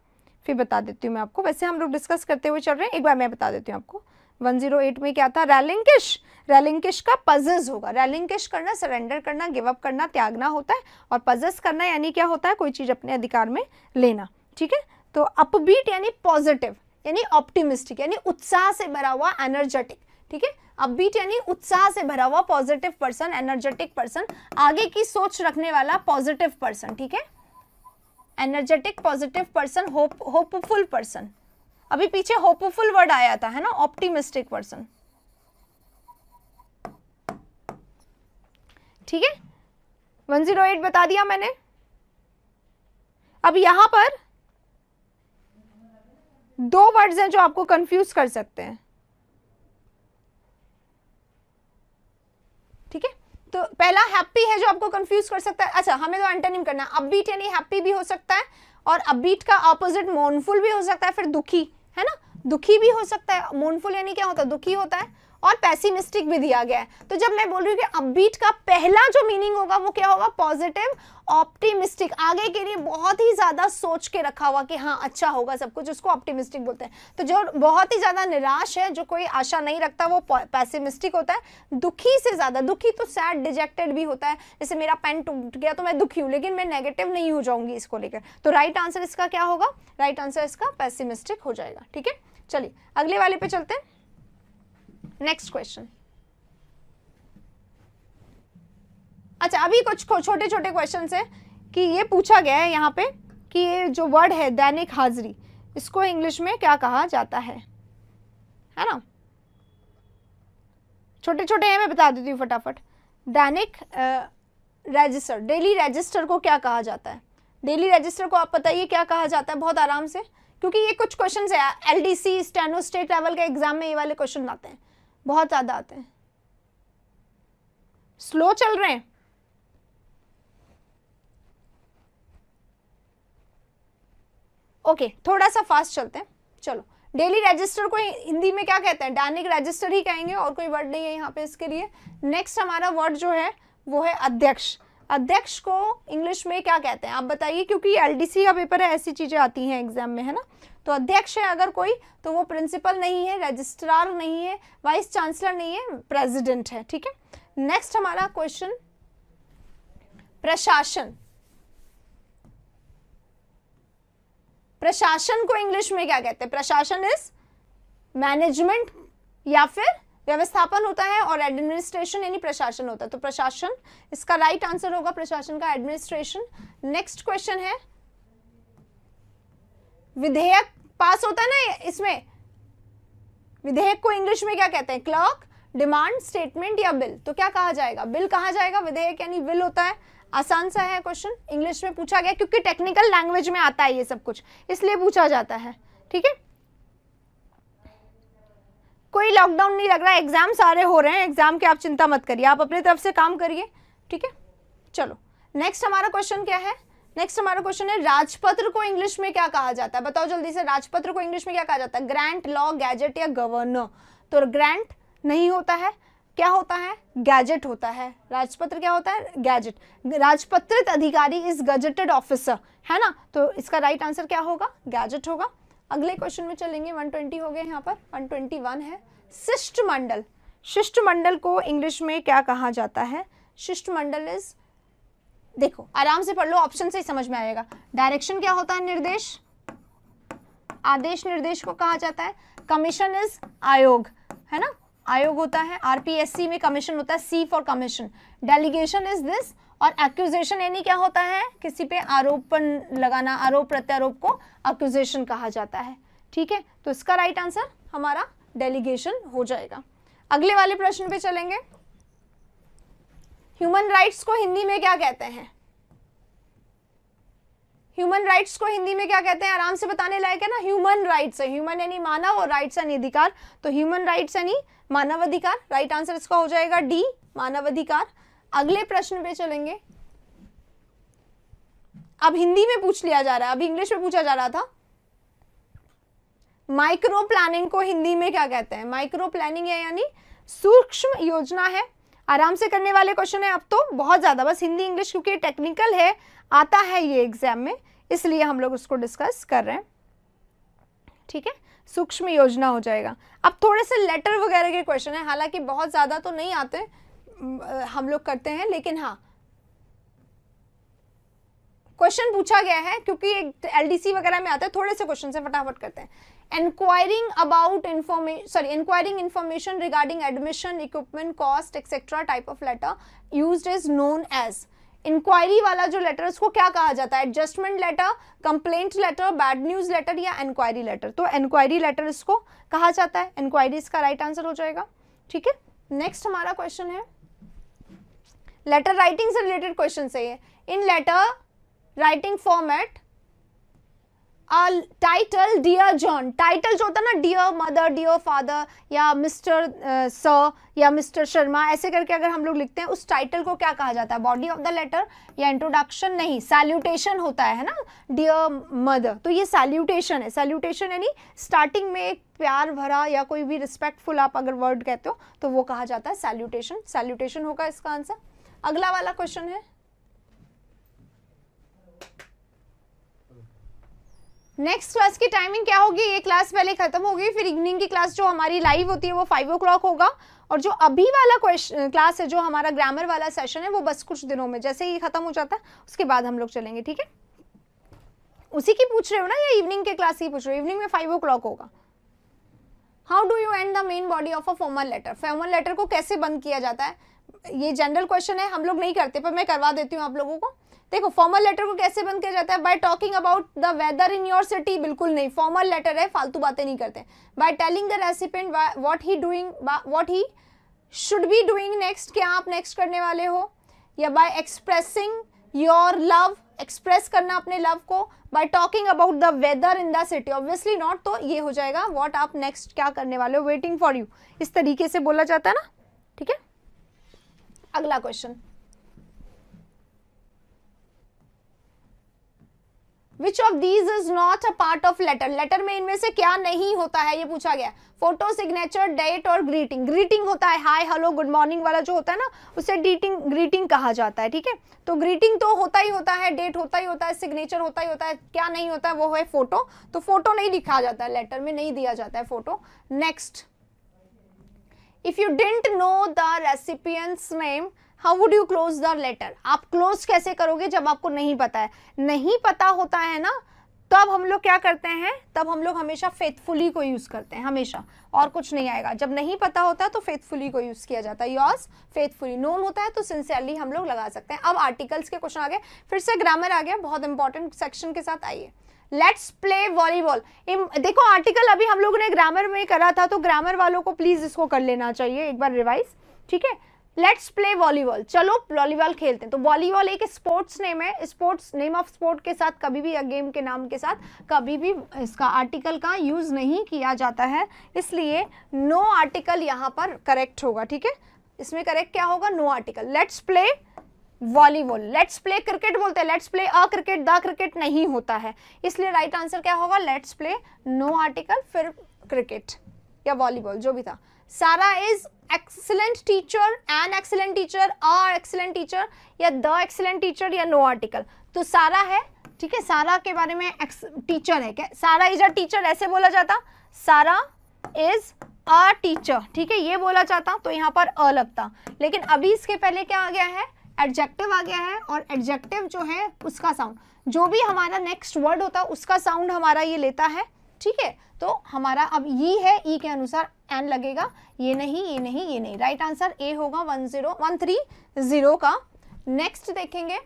फिर बता देती हूँ मैं आपको। वैसे हम लोग डिस्कस करते हुए चल रहे हैं, एक बार मैं बता देती हूँ आपको। 108 में क्या था, रेलिंकिश, रेलिंकिश का पजेस होगा, रेलिंकिश करना, सरेंडर करना, गिव अप करना, त्यागना होता है, और पजेस करना यानी क्या होता है, कोई चीज अपने अधिकार में लेना, ठीक है। तो अपबीट यानी पॉजिटिव, यानी ऑप्टिमिस्टिक, यानी उत्साह से भरा हुआ, एनर्जेटिक, ठीक है। अपबीट यानी उत्साह से भरा हुआ, पॉजिटिव पर्सन, एनर्जेटिक पर्सन, आगे की सोच रखने वाला पॉजिटिव पर्सन, ठीक है, energetic positive person, hopeful person. अभी पीछे होपफुल वर्ड आया था, है ना, ऑप्टिमिस्टिक पर्सन, ठीक है। 108 बता दिया मैंने। अब यहां पर दो वर्ड्स हैं जो आपको कंफ्यूज कर सकते हैं, ठीक है। तो पहला हैप्पी है जो आपको कंफ्यूज कर सकता है, अच्छा हमें तो एंटोनिम करना है। अपबीट यानी हैप्पी भी हो सकता है, और अपबीट का ऑपोजिट मोर्नफुल भी हो सकता है, फिर दुखी, है ना, दुखी भी हो सकता है। मोर्नफुल यानी क्या होता है, दुखी होता है, और पैसिमिस्टिक भी दिया गया है। तो जब मैं बोल रही हूँ कि अपबीट का पहला जो मीनिंग होगा वो क्या होगा, पॉजिटिव, ऑप्टिमिस्टिक, आगे के लिए बहुत ही ज्यादा सोच के रखा हुआ कि हाँ अच्छा होगा सब कुछ, उसको ऑप्टिमिस्टिक बोलते हैं। तो जो बहुत ही ज्यादा निराश है, जो कोई आशा नहीं रखता, वो पैसिमिस्टिक होता है। दुखी से ज्यादा, दुखी तो सैड, डिजेक्टेड भी होता है, जैसे मेरा पेन टूट गया तो मैं दुखी हूँ, लेकिन मैं नेगेटिव नहीं हो जाऊंगी इसको लेकर। तो राइट आंसर इसका क्या होगा, राइट आंसर इसका पैसिमिस्टिक हो जाएगा, ठीक है। चलिए अगले वाले पे चलते हैं, नेक्स्ट क्वेश्चन। अच्छा अभी कुछ छोटे छोटे क्वेश्चन है कि ये पूछा गया है यहाँ पे कि ये जो वर्ड है दैनिक हाजिरी, इसको इंग्लिश में क्या कहा जाता है ना। छोटे छोटे हैं, मैं बता देती हूँ फटाफट। दैनिक रजिस्टर, डेली रजिस्टर को क्या कहा जाता है, डेली रजिस्टर को आप बताइए क्या कहा जाता है, बहुत आराम से, क्योंकि ये कुछ क्वेश्चन है, एलडीसी, स्टेनो, स्टेट लेवल के एग्जाम में ये वाले क्वेश्चन आते हैं, बहुत ज्यादा आते हैं। स्लो चल रहे हैं, ओके थोड़ा सा फास्ट चलते हैं। चलो, डेली रजिस्टर को हिंदी में क्या कहते हैं, दैनिक रजिस्टर ही कहेंगे, और कोई वर्ड नहीं है यहाँ पे इसके लिए। नेक्स्ट हमारा वर्ड जो है वो है अध्यक्ष। अध्यक्ष को इंग्लिश में क्या कहते हैं आप बताइए, क्योंकि एलडीसी का पेपर है, ऐसी चीजें आती हैं एग्जाम में, है ना। तो अध्यक्ष है अगर कोई, तो वो प्रिंसिपल नहीं है, रजिस्ट्रार नहीं है, वाइस चांसलर नहीं है, प्रेसिडेंट है, ठीक है। नेक्स्ट हमारा क्वेश्चन, प्रशासन। प्रशासन को इंग्लिश में क्या कहते हैं, प्रशासन इज मैनेजमेंट या फिर व्यवस्थापन होता है और एडमिनिस्ट्रेशन यानी प्रशासन होता है, तो प्रशासन इसका राइट आंसर होगा, प्रशासन का एडमिनिस्ट्रेशन। नेक्स्ट क्वेश्चन है, विधेयक पास होता है ना, इसमें विधेयक को इंग्लिश में क्या कहते हैं, क्लर्क, डिमांड, स्टेटमेंट या बिल, तो क्या कहा जाएगा, बिल कहा जाएगा, विधेयक यानी बिल होता है। आसान सा है क्वेश्चन, इंग्लिश में पूछा गया क्योंकि टेक्निकल लैंग्वेज में आता है ये सब कुछ, इसलिए पूछा जाता है, ठीक है। कोई लॉकडाउन नहीं लग रहा है, एग्जाम सारे हो रहे हैं, एग्जाम की आप चिंता मत करिए, आप अपनी तरफ से काम करिए, ठीक है। चलो नेक्स्ट हमारा क्वेश्चन क्या है, नेक्स्ट हमारा क्वेश्चन है, राजपत्र को इंग्लिश में क्या कहा जाता है, बताओ जल्दी से, राजपत्र को इंग्लिश में क्या कहा जाता है, ग्रांट, लॉ, गैजेट या गवर्नर, तो ग्रांट नहीं होता है, क्या होता है, गैजेट होता है। राजपत्र क्या होता है, गैजेट, राजपत्रित अधिकारी इज गजेटेड ऑफिसर, है ना, तो इसका राइट आंसर क्या होगा, गैजेट होगा। अगले क्वेश्चन में चलेंगे, 120 हो गए यहाँ पर, 121 है, शिष्टमंडल, शिष्टमंडल को इंग्लिश में क्या कहा जाता है, शिष्टमंडल इज, देखो आराम से पढ़ लो, ऑप्शन से ही समझ में आएगा। डायरेक्शन क्या होता है, निर्देश, आदेश निर्देश को कहा जाता है। कमीशन इज आयोग, है ना, आयोग होता है। आरपीएससी में कमीशन होता है, C for commission. Delegation is this, और एक्यूजेशन यानी क्या होता है, किसी पे आरोपण लगाना, आरोप प्रत्यारोप को एक्यूजेशन कहा जाता है, ठीक है। तो इसका राइट आंसर हमारा डेलीगेशन हो जाएगा। अगले वाले प्रश्न पे चलेंगे, ह्यूमन राइट्स को हिंदी में क्या कहते हैं, ह्यूमन राइट्स को हिंदी में क्या कहते हैं, आराम से बताने लायक है ना, ह्यूमन राइट्स है, ह्यूमन यानी मानव और राइट्स यानी अधिकार, तो ह्यूमन राइट्स यानी मानव अधिकार, राइट आंसर इसका हो जाएगा डी, मानव अधिकार। अगले प्रश्न पे चलेंगे, अब हिंदी में पूछ लिया जा रहा है, अभी इंग्लिश में पूछा जा रहा था। माइक्रो प्लानिंग को हिंदी में क्या कहते हैं, माइक्रो प्लानिंग है यानी सूक्ष्म योजना है। आराम से करने वाले क्वेश्चन है, अब तो बहुत ज्यादा, बस हिंदी इंग्लिश क्योंकि टेक्निकल है, आता है ये एग्जाम में, इसलिए हम लोग उसको डिस्कस कर रहे हैं, ठीक है। सूक्ष्म योजना हो जाएगा। अब थोड़े से लेटर वगैरह के क्वेश्चन है, हालांकि बहुत ज्यादा तो नहीं आते, हम लोग करते हैं, लेकिन हाँ क्वेश्चन पूछा गया है क्योंकि एलडीसी वगैरह में आते हैं, थोड़े से क्वेश्चन से फटाफट करते हैं। Inquiring about inquiring information regarding admission, equipment, cost etcetera type of letter used is known as, inquiry वाला जो लेटर उसको क्या कहा जाता है, adjustment letter, complaint letter, bad news letter या इंक्वायरी लेटर, तो इंक्वायरी लेटर इसको कहा जाता है, इंक्वायरी इसका राइट आंसर हो जाएगा, ठीक है। नेक्स्ट हमारा क्वेश्चन है, लेटर राइटिंग से रिलेटेड क्वेश्चन है ये, in letter writing format title dear John, title जो होता है ना, डियर मदर, डियर फादर या मिस्टर सर या मिस्टर शर्मा, ऐसे करके अगर हम लोग लिखते हैं, उस टाइटल को क्या कहा जाता है, बॉडी ऑफ द लेटर या इंट्रोडक्शन, नहीं सैल्यूटेशन होता है ना, डियर मदर, तो ये सैल्यूटेशन है। सैल्यूटेशन यानी स्टार्टिंग में एक प्यार भरा या कोई भी रिस्पेक्टफुल आप अगर वर्ड कहते हो तो वो कहा जाता है सैल्यूटेशन, सैल्यूटेशन होगा इसका आंसर। अगला वाला क्वेश्चन है, नेक्स्ट क्लास की टाइमिंग क्या होगी, ये क्लास पहले खत्म होगी, फिर इवनिंग की क्लास जो हमारी लाइव होती है वो 5 o'clock होगा, और जो अभी वाला क्लास है, जो हमारा ग्रामर वाला सेशन है, वो बस कुछ दिनों में, जैसे ही खत्म हो जाता है उसके बाद हम लोग चलेंगे, ठीक है। उसी की पूछ रहे हो ना या इवनिंग के क्लास की पूछ रहे हो, इवनिंग में 5 o'clock होगा। How do you end the main body of a formal letter, formal letter को कैसे बंद किया जाता है, ये जनरल क्वेश्चन है, हम लोग नहीं करते पर मैं करवा देती हूँ आप लोगों को। देखो फॉर्मल लेटर को कैसे बंद किया जाता है, by talking about the weather in your city, बिल्कुल नहीं, फॉर्मल लेटर है, फालतू बातें नहीं करते। By telling the recipient what he doing, what he should be doing next, क्या आप नेक्स्ट करने वाले हो, या by expressing your love, express करना अपने लव को, by talking about the weather in the city, obviously not, तो ये हो जाएगा व्हाट आप नेक्स्ट क्या करने वाले हो, वेटिंग फॉर यू, इस तरीके से बोला जाता है ना, ठीक है। अगला question, Which of these is not a part of letter? Letter में इनमें से क्या नहीं होता है, ये पूछा गया। फोटो, सिग्नेचर, डेट और ग्रीटिंग। ग्रीटिंग होता है हाय हेलो गुड मॉर्निंग वाला जो होता है ना, उसे ग्रीटिंग कहा जाता है, ठीक है। तो ग्रीटिंग तो होता ही होता है, डेट होता ही होता है, सिग्नेचर होता ही होता है, क्या नहीं होता है वो है फोटो, तो फोटो नहीं लिखा जाता है, लेटर में नहीं दिया जाता है photo. Next, if you didn't know the recipient's name, how would you close the letter, आप क्लोज कैसे करोगे जब आपको नहीं पता है, नहीं पता होता है ना, तब हम लोग क्या करते हैं, तब हम लोग हमेशा फेथफुली को यूज करते हैं, हमेशा, और कुछ नहीं आएगा। जब नहीं पता होता है तो फेथफुली को यूज किया जाता है, योर्स फेथफुली। नोन होता है तो सिंसियरली हम लोग लगा सकते हैं। अब आर्टिकल्स के क्वेश्चन आ गए, फिर से ग्रामर आ गया, बहुत इंपॉर्टेंट सेक्शन के साथ। आइए, लेट्स प्ले वॉलीबॉल। देखो आर्टिकल अभी हम लोगों ने ग्रामर में करा था, तो ग्रामर वालों को प्लीज इसको कर लेना चाहिए एक बार रिवाइज, ठीक है। लेट्स प्ले वॉलीबॉल, चलो वॉलीबॉल खेलते हैं। तो वॉलीबॉल एक स्पोर्ट्स नेम है, स्पोर्ट्स नेम ऑफ स्पोर्ट के साथ कभी भी, या गेम के नाम के साथ कभी भी इसका आर्टिकल का यूज नहीं किया जाता है, इसलिए नो आर्टिकल यहाँ पर करेक्ट होगा, ठीक है। इसमें करेक्ट क्या होगा, no article. Let's play volleyball, let's play cricket बोलते हैं, let's play a cricket, the cricket नहीं होता है, इसलिए राइट आंसर क्या होगा, लेट्स प्ले नो आर्टिकल, फिर क्रिकेट या वॉलीबॉल जो भी था। Sara is excellent teacher, an excellent teacher, a excellent teacher, या द एक्सीलेंट टीचर, या नो आर्टिकल। तो सारा है, ठीक है, सारा के बारे में टीचर है क्या, सारा इज अ टीचर ऐसे बोला जाता, सारा इज अ टीचर, ठीक है, ये बोला जाता तो यहाँ पर अ लगता। लेकिन अभी इसके पहले क्या आ गया है, एडजेक्टिव आ गया है, और एडजेक्टिव जो है उसका साउंड, जो भी हमारा नेक्स्ट वर्ड होता है उसका साउंड हमारा ये लेता है, ठीक है। तो हमारा अब ई है, ई के अनुसार एन लगेगा, ये नहीं, ये नहीं, ये नहीं। राइट आंसर ए होगा 130 का। नेक्स्ट देखेंगे,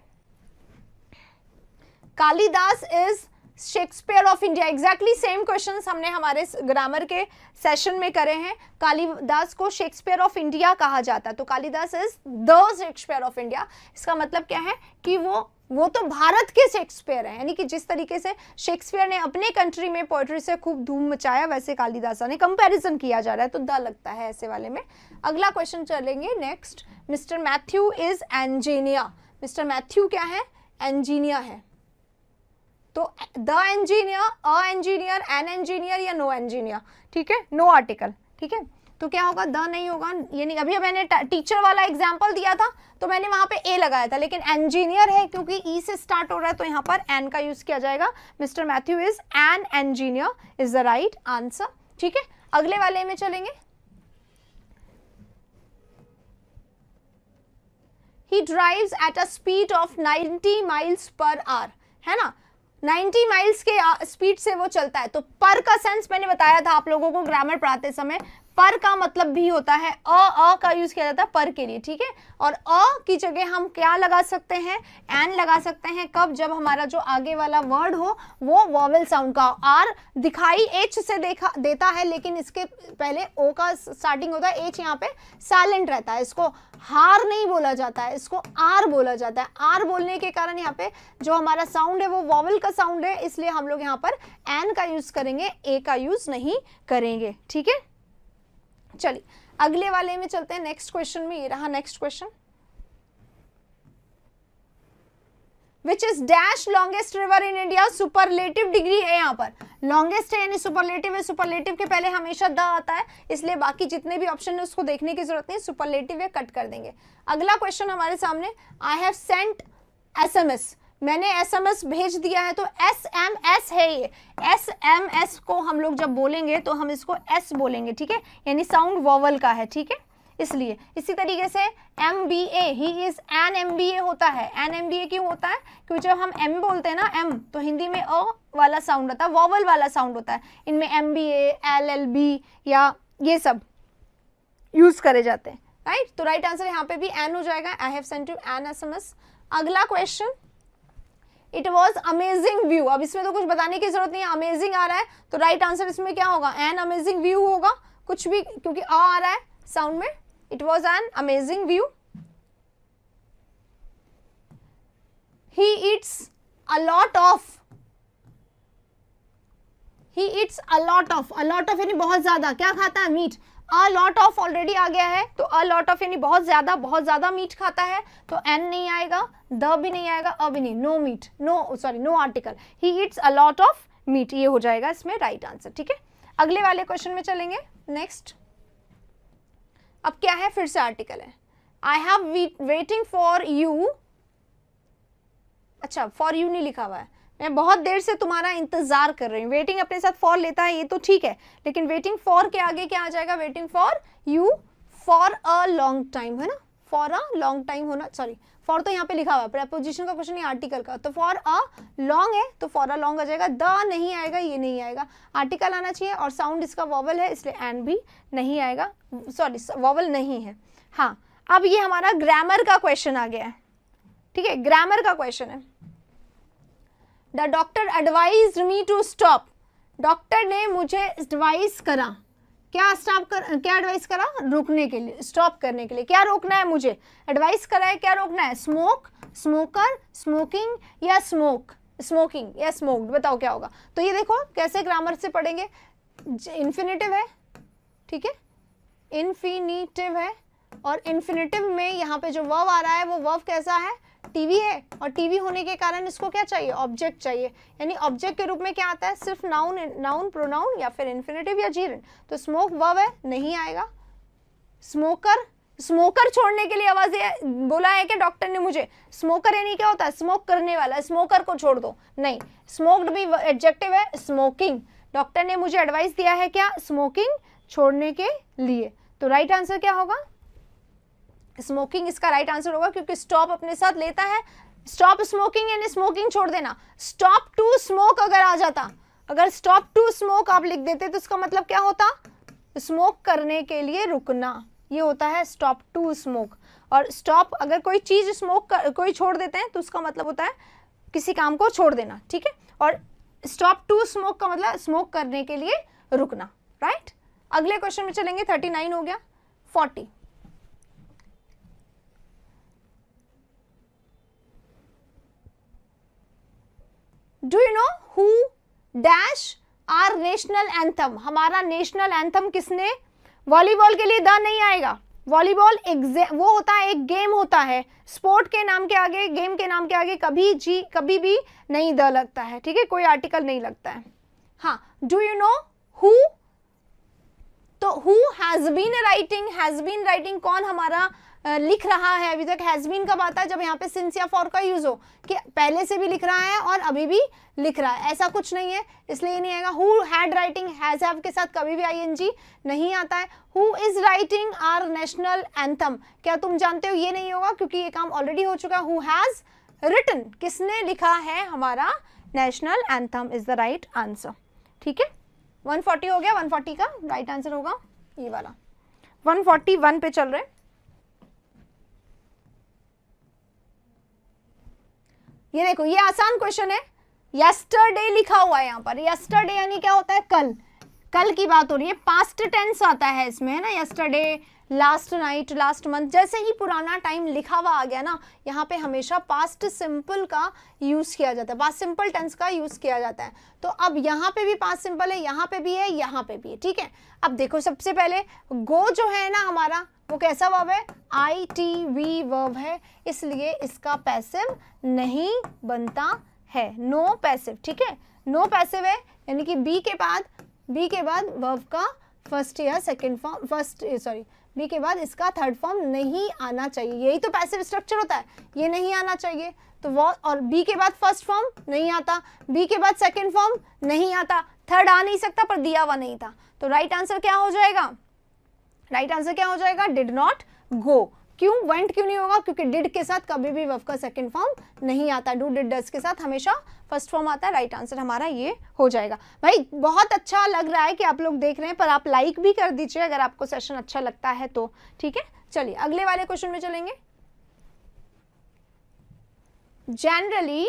Kalidas is Shakespeare of India. Exactly same questions हमने हमारे ग्रामर के सेशन में करे हैं। कालिदास को शेक्सपियर ऑफ इंडिया कहा जाता है, तो Kalidas is the Shakespeare of India. इसका मतलब क्या है कि वो तो भारत के शेक्सपियर हैं, यानी कि जिस तरीके से शेक्सपियर ने अपने कंट्री में पोएट्री से खूब धूम मचाया, वैसे कालिदास ने, कंपैरिजन किया जा रहा है तो द लगता है ऐसे वाले में। अगला क्वेश्चन चलेंगे next, mister Matthew is engineer. Mister Matthew क्या है, इंजीनियर है, तो the engineer, a engineer, an engineer, या नो इंजीनियर, ठीक है, नो आर्टिकल, ठीक है। तो क्या होगा, द नहीं होगा, ये नहीं। अभी मैंने टीचर वाला एग्जांपल दिया था तो मैंने वहां पे ए लगाया था, लेकिन इंजीनियर है क्योंकि ई से स्टार्ट हो रहा है तो यहाँ पर एन का यूज किया जाएगा। Mister Matthew is an engineer is the right answer, ठीक है। अगले वाले में चलेंगे, ही drives at a speed of 90 miles per hour, है ना, 90 माइल्स के स्पीड से वो चलता है। तो पर का सेंस मैंने बताया था आप लोगों को ग्रामर पढ़ाते समय, पर का मतलब भी होता है अ का यूज किया जाता है पर के लिए, ठीक है। और अ की जगह हम क्या लगा सकते हैं, एन लगा सकते हैं, कब, जब हमारा जो आगे वाला वर्ड हो वो वॉवेल साउंड का। आर दिखाई एच से देता है, लेकिन इसके पहले ओ का स्टार्टिंग होता है, एच यहाँ पे साइलेंट रहता है, इसको हार नहीं बोला जाता है, इसको आर बोला जाता है। आर बोलने के कारण यहाँ पे जो हमारा साउंड है वो वॉवेल का साउंड है, इसलिए हम लोग यहाँ पर एन का यूज करेंगे, ए का यूज नहीं करेंगे, ठीक है। चलिए अगले वाले में चलते हैं, नेक्स्ट क्वेश्चन में। ये रहा next question, which is dash longest river in India. Superlative degree है, यहाँ पर लॉन्गेस्ट है यानी सुपरलेटिव है, सुपरलेटिव के पहले हमेशा द आता है, इसलिए बाकी जितने भी ऑप्शन है उसको देखने की जरूरत नहीं, सुपरलेटिव है, कट कर देंगे। अगला क्वेश्चन हमारे सामने, आई हैव सेंट SMS, मैंने SMS भेज दिया है, तो SMS है ये। SMS को हम लोग जब बोलेंगे तो हम इसको S बोलेंगे, ठीक है, यानी साउंड वॉवल का है, ठीक है, इसलिए। इसी तरीके से MBA, he is an MBA होता है। एन MBA क्यों होता है, क्योंकि जब हम M बोलते हैं ना, M, तो हिंदी में अ वाला साउंड होता है, वॉवल वाला साउंड होता है। इनमें MBA, LLB या ये सब यूज करे जाते हैं, राइट। तो राइट आंसर यहाँ पे भी एन हो जाएगा, I have sent you an SMS। अगला question, it was amazing view. अब इसमें तो कुछ बताने की जरूरत नहीं है, अमेजिंग आ रहा है तो राइट आंसर इसमें क्या होगा, एन अमेजिंग व्यू होगा, कुछ भी, क्योंकि आ रहा है साउंड में। It was an amazing view. He eats a lot of, he eats a lot of, a lot of यानी बहुत ज्यादा, क्या खाता है, meat. A lot of already आ गया है, तो अ लॉट ऑफ यानी बहुत ज्यादा मीट खाता है, तो एन नहीं आएगा, द भी नहीं आएगा, अ भी नहीं, no meat, no article, he eats a lot of meat, ये हो जाएगा इसमें राइट आंसर, ठीक है। अगले वाले क्वेश्चन में चलेंगे नेक्स्ट। अब क्या है, फिर से आर्टिकल है, I have waiting for you. अच्छा, फॉर यू नहीं लिखा हुआ है, मैं बहुत देर से तुम्हारा इंतजार कर रही हूँ। वेटिंग अपने साथ फॉर लेता है, ये तो ठीक है, लेकिन वेटिंग फॉर के आगे क्या आ जाएगा, waiting for you for a long time, है ना, फॉर अ लॉन्ग टाइम होना, सॉरी फॉर तो यहाँ पे लिखा हुआ है, प्रेपोजिशन का क्वेश्चन है आर्टिकल का, तो फॉर अ लॉन्ग है तो फॉर अ लॉन्ग आ जाएगा, द नहीं आएगा, ये नहीं आएगा, आर्टिकल आना चाहिए और साउंड इसका वॉवल है इसलिए एंड भी नहीं आएगा, सॉरी वॉवल नहीं है। हाँ, अब ये हमारा ग्रामर का क्वेश्चन आ गया है, ठीक है, ग्रामर का क्वेश्चन है। The doctor advised me to stop, doctor ने मुझे एडवाइस करा, क्या एडवाइस करा, रुकने के लिए, स्टॉप करने के लिए, क्या रोकना है मुझे, एडवाइस करा है, क्या रोकना है, स्मोक, स्मोकर, स्मोकिंग या स्मोक, स्मोकिंग या स्मोक्ड, बताओ क्या होगा। तो ये देखो कैसे ग्रामर से पढ़ेंगे, इन्फिनेटिव है, ठीक है, इन्फिनेटिव है और इन्फिनेटिव में यहाँ पे जो वर्ब आ रहा है वो वर्ब कैसा है, टीवी है, और टीवी होने के कारण इसको क्या चाहिए, ऑब्जेक्ट चाहिए, यानी ऑब्जेक्ट के रूप में क्या आता है, सिर्फ नाउन, नाउन प्रोनाउन या फिर इन्फिनेटिव या जीरंड। तो स्मोक वर्ब है, नहीं आएगा। स्मोकर, स्मोकर छोड़ने के लिए आवाज बोला है कि डॉक्टर ने मुझे, स्मोकर यानी क्या होता है, स्मोक करने वाला, स्मोकर को छोड़ दो, नहीं, स्मोक्ड भी एडजेक्टिव है, स्मोकिंग, डॉक्टर ने मुझे एडवाइस दिया है क्या, स्मोकिंग छोड़ने के लिए। तो राइट आंसर क्या होगा, स्मोकिंग इसका राइट आंसर होगा, क्योंकि स्टॉप अपने साथ लेता है, स्टॉप स्मोकिंग यानी स्मोकिंग छोड़ देना, स्टॉप टू स्मोक अगर आ जाता, अगर स्टॉप टू स्मोक आप लिख देते तो इसका मतलब क्या होता, स्मोक करने के लिए रुकना, ये होता है स्टॉप टू स्मोक। और स्टॉप अगर कोई चीज स्मोक कोई छोड़ देते हैं तो उसका मतलब होता है किसी काम को छोड़ देना, ठीक है, और स्टॉप टू स्मोक का मतलब स्मोक करने के लिए रुकना, राइट। अगले क्वेश्चन में चलेंगे, 39 हो गया, 40, do you know who dash are national anthem, हमारा नेशनल एंथम किसने, वॉलीबॉल के लिए द नहीं आएगा, वॉलीबॉल वो होता है, एक गेम होता है, स्पोर्ट के नाम के आगे, गेम के नाम के आगे कभी भी नहीं द लगता है, ठीक है, कोई आर्टिकल नहीं लगता है। हाँ, डू यू नो हु, तो हु हैज बीन राइटिंग कौन हमारा लिख रहा है अभी तक, हैज बीन कब आता है, जब यहाँ पे सिंस या फॉर का यूज हो, कि पहले से भी लिख रहा है और अभी भी लिख रहा है, ऐसा कुछ नहीं है, इसलिए नहीं आएगा। Who had writing, has have के साथ कभी भी आईएनजी नहीं आता है। Who is writing our national anthem, क्या तुम जानते हो, ये नहीं होगा क्योंकि ये काम ऑलरेडी हो चुका है। हु हैज रिटन, किसने लिखा है हमारा national anthem is the right answer, ठीक है। 140 हो गया, 140 का राइट आंसर होगा ये वाला। 141 पे चल रहे, ये देखो, ये आसान क्वेश्चन है, यस्टरडे लिखा हुआ है यहाँ पर, यस्टरडे यानी क्या होता है, कल, कल की बात हो रही है, पास्ट टेंस आता है इसमें, है ना, yesterday, last night, last month, जैसे ही पुराना टाइम लिखा हुआ आ गया ना, यहाँ पे हमेशा पास्ट सिंपल का यूज किया जाता है, पास्ट सिंपल टेंस का यूज किया जाता है। तो अब यहाँ पे भी पास्ट सिंपल है, यहाँ पे भी है, यहाँ पे भी है, ठीक है। अब देखो, सबसे पहले गो जो है ना हमारा, वो कैसा वर्ब है, ITV वर्ब है, इसलिए इसका पैसिव नहीं बनता है, नो पैसिव, ठीक है, नो पैसिव है, यानी कि बी के बाद वर्ब का फर्स्ट या सेकंड फॉर्म, बी के बाद इसका थर्ड फॉर्म नहीं आना चाहिए, यही तो पैसिव स्ट्रक्चर होता है, ये नहीं आना चाहिए। तो वो, और बी के बाद फर्स्ट फॉर्म नहीं आता, बी के बाद सेकंड फॉर्म नहीं आता, थर्ड आ नहीं सकता पर दिया हुआ नहीं था, तो राइट आंसर क्या हो जाएगा, राइट आंसर क्या हो जाएगा, डिड नॉट गो। क्यों, वेंट क्यों नहीं होगा, क्योंकि डिड के साथ कभी भी वर्ब का सेकंड फॉर्म नहीं आता, डू डिड डज के साथ हमेशा फर्स्ट फॉर्म आता है, राइट आंसर हमारा ये हो जाएगा। भाई बहुत अच्छा लग रहा है कि आप लोग देख रहे हैं, पर आप लाइक भी कर दीजिए अगर आपको सेशन अच्छा लगता है तो, ठीक है। चलिए अगले वाले क्वेश्चन में चलेंगे। जनरली,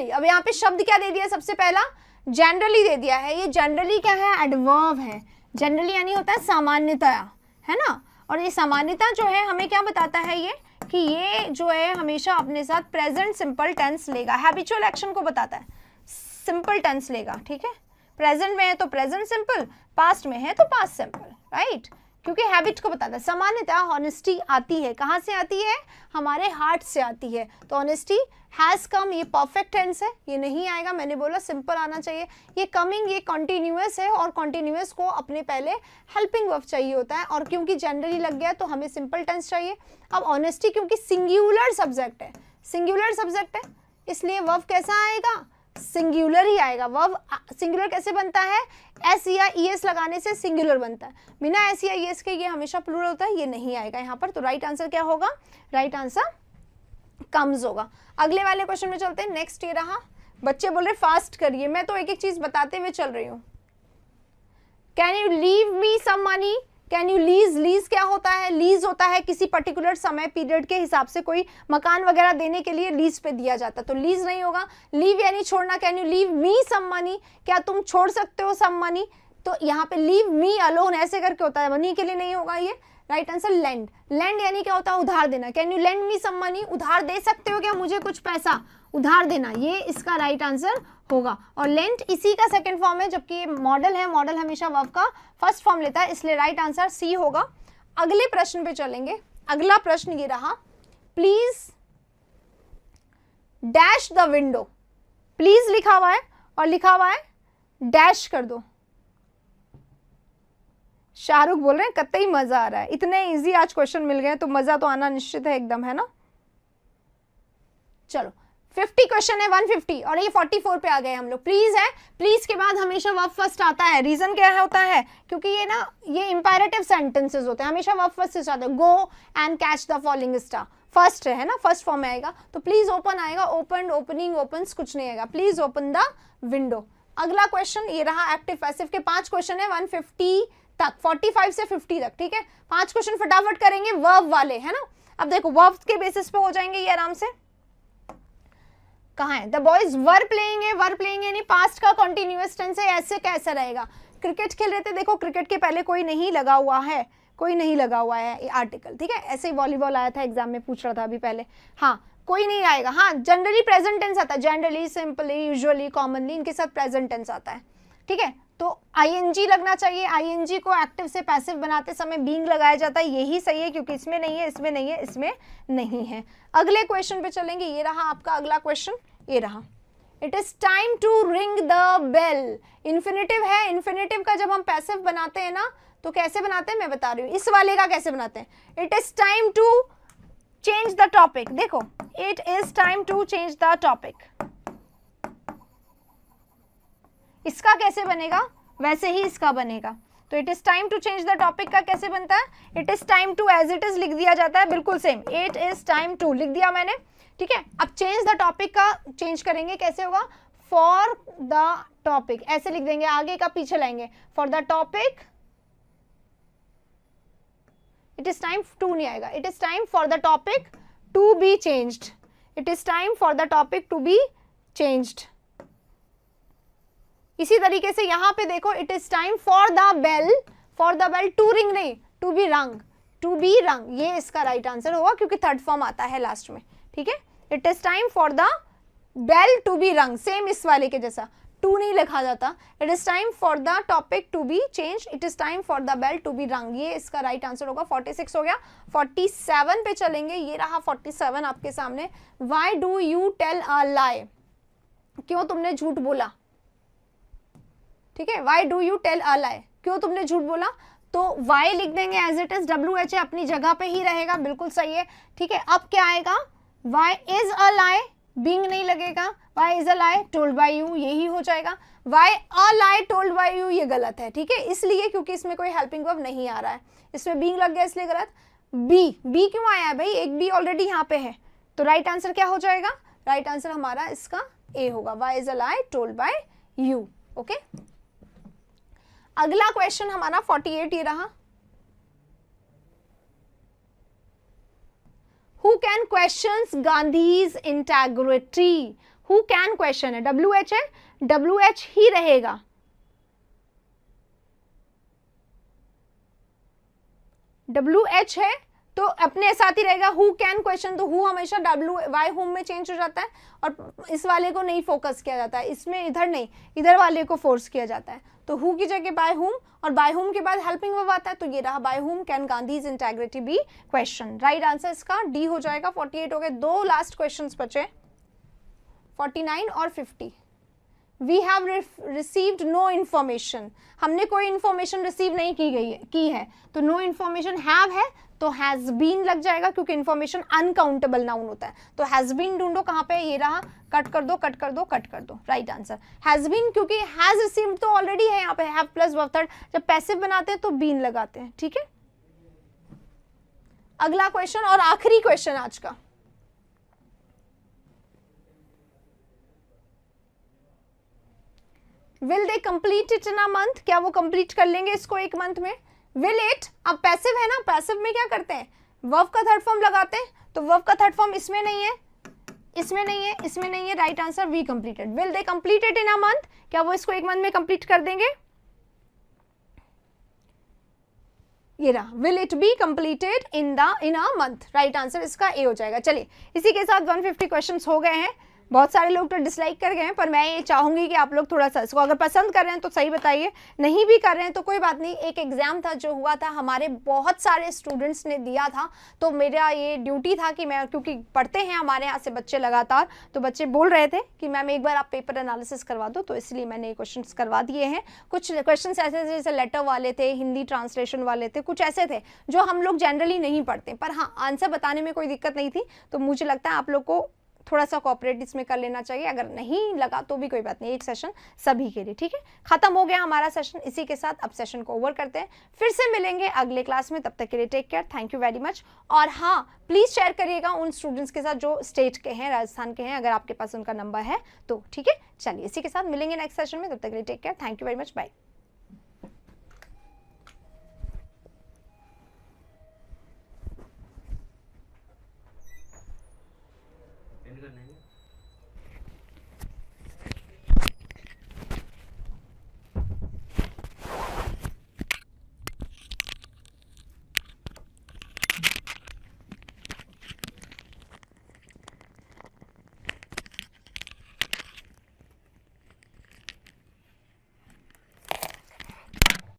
अब यहाँ पे शब्द क्या दे दिया, सबसे पहला जनरली दे दिया है, ये जनरली क्या है, एडवर्ब है, जनरली यानी होता है सामान्यतया, है ना, और ये सामान्यता जो है हमें क्या बताता है, ये कि ये जो है हमेशा अपने साथ प्रेजेंट सिंपल टेंस लेगा, हैबिचुअल एक्शन को बताता है, सिंपल टेंस लेगा, ठीक है, प्रेजेंट में है तो प्रेजेंट सिंपल, पास्ट में है तो पास्ट सिंपल, राइट, क्योंकि हैबिट को बताता है। सामान्यतः ऑनेस्टी आती है, कहाँ से आती है, हमारे हार्ट से आती है, तो ऑनेस्टी हैज कम, ये परफेक्ट टेंस है, ये नहीं आएगा, मैंने बोला सिंपल आना चाहिए। ये कमिंग, ये कॉन्टिन्यूअस है, और कॉन्टिन्यूअस को अपने पहले हेल्पिंग वर्ब चाहिए होता है, और क्योंकि जनरली लग गया तो हमें सिंपल टेंस चाहिए। अब ऑनेस्टी क्योंकि सिंगुलर सब्जेक्ट है, इसलिए वर्ब कैसा आएगा, सिंगुलर ही आएगा। वर्ब सिंगुलर कैसे बनता है? एस या ईएस लगाने से सिंगुलर बनता है, बिना एस या ईएस के ये हमेशा प्लूरल होता है, ये नहीं आएगा यहाँ पर। तो राइट आंसर क्या होगा? राइट आंसर कम्स होगा। अगले वाले क्वेश्चन में चलते हैं। नेक्स्ट ये रहा, बच्चे बोल रहे फास्ट करिए, मैं तो एक एक चीज बताते हुए चल रही हूँ। Can you leave me some money? Can you lease? Lease क्या होता है? लीज होता है किसी पर्टिकुलर समय पीरियड के हिसाब से कोई मकान वगैरह देने के लिए लीज पे दिया जाता है, तो लीज नहीं होगा। लीव यानी छोड़ना। Can you leave me some money? क्या तुम छोड़ सकते हो सम मनी? तो यहाँ पे लीव मी अलोन ऐसे करके होता है, मनी के लिए नहीं होगा ये। Right answer land. लेंड यानी क्या होता है? उधार देना। Can you lend me some money? उधार दे सकते हो क्या मुझे कुछ पैसा? उधार देना, ये इसका राइट आंसर होगा। और लेंट इसी का सेकंड फॉर्म है, जबकि ये मॉडल है, मॉडल हमेशा वर्ब का फर्स्ट फॉर्म लेता है, इसलिए राइट आंसर सी होगा। अगले प्रश्न पे चलेंगे। अगला प्रश्न ये रहा, please dash the window. Please लिखा हुआ है और लिखा हुआ है डैश कर दो। शाहरुख बोल रहे हैं कतई मजा आ रहा है, इतने इजी आज क्वेश्चन मिल गए तो मजा तो आना निश्चित है एकदम, है ना। चलो 50 क्वेश्चन है, 150 और ये 44 पे आ गए हम लोग। प्लीज है, प्लीज के बाद हमेशा वर्ब फर्स्ट आता है। रीजन क्या होता है? क्योंकि ये ना ये इंपैरेटिव सेंटेंसेस होते हैं, हमेशा वर्ब फर्स्ट से आते हैं। Go and catch the falling star first है ना, फर्स्ट फॉर्म में आएगा। तो प्लीज ओपन आएगा, ओपन, ओपनिंग, ओपन्स कुछ नहीं आएगा। Please open the window. अगला क्वेश्चन ये रहा, एक्टिव पैसिव के 5 क्वेश्चन है 150 तक, 45 से 50 तक, ठीक है। 5 क्वेश्चन फटाफट करेंगे वर्ब वाले, है ना। अब देखो वर्ब के बेसिस पे हो जाएंगे ये आराम से। कहाँ है? द बॉयज वर प्लेइंग है, वर प्लेइंग यानी पास्ट का कंटिन्यूअस टेंस है, ऐसे कैसे रहेगा? क्रिकेट खेल रहे थे, देखो क्रिकेट के पहले कोई नहीं लगा हुआ है, कोई नहीं लगा हुआ है आर्टिकल, ठीक है। ऐसे ही वॉलीबॉल आया था एग्जाम में, पूछ रहा था अभी पहले, हाँ कोई नहीं आएगा। हाँ जनरली प्रेजेंट टेंस आता है, जनरली, सिंपली, यूजुअली, कॉमनली, इनके साथ प्रेजेंट टेंस आता है, ठीक है। तो आईएनजी लगना चाहिए। आईएनजी को एक्टिव से पैसिव बनाते समय बीइंग लगाया जाता है, यही सही है क्योंकि इसमें नहीं है, इसमें नहीं है, इसमें नहीं है। अगले क्वेश्चन पे चलेंगे। ये रहा आपका अगला क्वेश्चन, ये रहा, it is time to ring the bell. Infinitive है, इन्फिनेटिव का जब हम पैसिव बनाते हैं ना तो कैसे बनाते हैं मैं बता रही हूँ। इस वाले का कैसे बनाते हैं? It is time to change the topic. देखो it is time to change the topic, इसका कैसे बनेगा? वैसे ही इसका बनेगा। तो it is time to change the topic का कैसे बनता है? It is time to as it is लिख दिया जाता है, बिल्कुल same. It is time to लिख दिया मैंने, ठीक है। अब चेंज द टॉपिक का चेंज करेंगे, कैसे होगा? फॉर द टॉपिक ऐसे लिख देंगे, आगे का पीछे लाएंगे। For the topic, it is time to नहीं आएगा, it is time for the topic to be changed. It is time for the topic to be changed. इसी तरीके से यहां पे देखो, it is time for the bell to ring नहीं, to be rung, to be rung, ये इसका राइट आंसर होगा क्योंकि थर्ड फॉर्म आता है लास्ट में, ठीक है। It is time for the bell to be rung, same इस वाले के जैसा, टू नहीं लिखा जाता। It is time for the topic to be change, it is time for the bell to be rung, ये इसका राइट आंसर होगा। 46 हो गया। 47 पे चलेंगे। ये रहा 47 आपके सामने। Why do you tell a lie? क्यों तुमने झूठ बोला, ठीक है। Why do you tell a lie, क्यों तुमने झूठ बोला। तो वाई लिख देंगे एज इट इज, WH है अपनी जगह पे ही रहेगा, बिल्कुल सही है, ठीक है। अब क्या आएगा? Why is a lie, being नहीं लगेगा। Why is a lie told by you, यही हो जाएगा। Why a lie told by you, ये गलत है, ठीक है, इसलिए क्योंकि इसमें कोई हेल्पिंग वर्ब नहीं आ रहा है, इसमें बीइंग लग गया इसलिए गलत। बी क्यों आया है भाई? एक बी ऑलरेडी यहाँ पे है, तो राइट आंसर क्या हो जाएगा? राइट आंसर हमारा इसका ए होगा। Why is a lie told by you, okay. अगला क्वेश्चन हमारा 48 ये रहा। Who can questions Gandhi's integrity? Who can question है, WH है, WH ही रहेगा। WH है तो अपने साथ ही रहेगा। हु कैन क्वेश्चन, तो हु हमेशा वाई हुम में चेंज हो जाता है और इस वाले को नहीं फोकस किया जाता है, इसमें इधर नहीं, इधर वाले को फोर्स किया जाता है। तो हु की जगह बाय हुम, और बाय हुम के बाद हेल्पिंग वर्ब आता है, तो ये रहा by whom can Gandhi's integrity be question. Right answer इसका डी हो जाएगा। 48 हो गए। 2 लास्ट क्वेश्चंस बचे, 49 और 50। We have received no information, हमने कोई इन्फॉर्मेशन रिसीव नहीं की है, तो नो इन्फॉर्मेशन हैव है तो हैज बीन लग जाएगा, क्योंकि इन्फॉर्मेशन अनकाउंटेबल नाउन होता है। तो हैज बीन ढूंढो कहाँ पे, ये रहा, कट कर दो कट कर दो कट कर दो, राइट आंसर हैज बीन, क्योंकि हैज रिसीव्ड तो ऑलरेडी है यहाँ पे, हैव प्लस वर्ब थर्ड, जब पैसिव बनाते हैं तो बीन लगाते हैं, ठीक है। अगला क्वेश्चन और आखिरी क्वेश्चन आज का, will they complete it in a month, क्या वो कंप्लीट कर लेंगे इसको एक मंथ में। विल इट, अब पैसिव है ना, पैसिव में क्या करते हैं, वर्ब का थर्ड फॉर्म लगाते हैं, तो वर्ब का थर्ड फॉर्म इसमें नहीं है, इसमें नहीं है, इसमें नहीं है, right answer we completed. Will they complete it in a month, क्या वो इसको एक मंथ में कंप्लीट कर देंगे, ये रहा, will it be completed in a month, right answer इसका ए हो जाएगा। चलिए इसी के साथ 150 क्वेश्चंस हो गए हैं। बहुत सारे लोग तो डिसलाइक कर गए हैं, पर मैं ये चाहूंगी कि आप लोग थोड़ा सा इसको अगर पसंद कर रहे हैं तो सही बताइए, नहीं भी कर रहे हैं तो कोई बात नहीं। एक एग्जाम था जो हुआ था, हमारे बहुत सारे स्टूडेंट्स ने दिया था, तो मेरा ये ड्यूटी था कि मैं, क्योंकि पढ़ते हैं हमारे यहाँ से बच्चे लगातार, तो बच्चे बोल रहे थे कि मैम एक बार आप पेपर एनालिसिस करवा दो, तो इसलिए मैंने ये क्वेश्चन करवा दिए हैं। कुछ क्वेश्चन ऐसे थे जैसे लेटर वाले थे, हिंदी ट्रांसलेशन वाले थे, कुछ ऐसे थे जो हम लोग जनरली नहीं पढ़ते, पर हाँ आंसर बताने में कोई दिक्कत नहीं थी। तो मुझे लगता है आप लोग को थोड़ा सा कोऑपरेट इसमें कर लेना चाहिए, अगर नहीं लगा तो भी कोई बात नहीं, एक सेशन सभी के लिए, ठीक है। खत्म हो गया हमारा सेशन, इसी के साथ अब सेशन को ओवर करते हैं, फिर से मिलेंगे अगले क्लास में, तब तक के लिए take care, thank you very much. और हाँ प्लीज शेयर करिएगा उन स्टूडेंट्स के साथ जो स्टेट के हैं, राजस्थान के हैं, अगर आपके पास उनका नंबर है तो, ठीक है। चलिए इसी के साथ मिलेंगे नेक्स्ट सेशन में, तब तक के लिए take care, thank you very much, bye. करना है।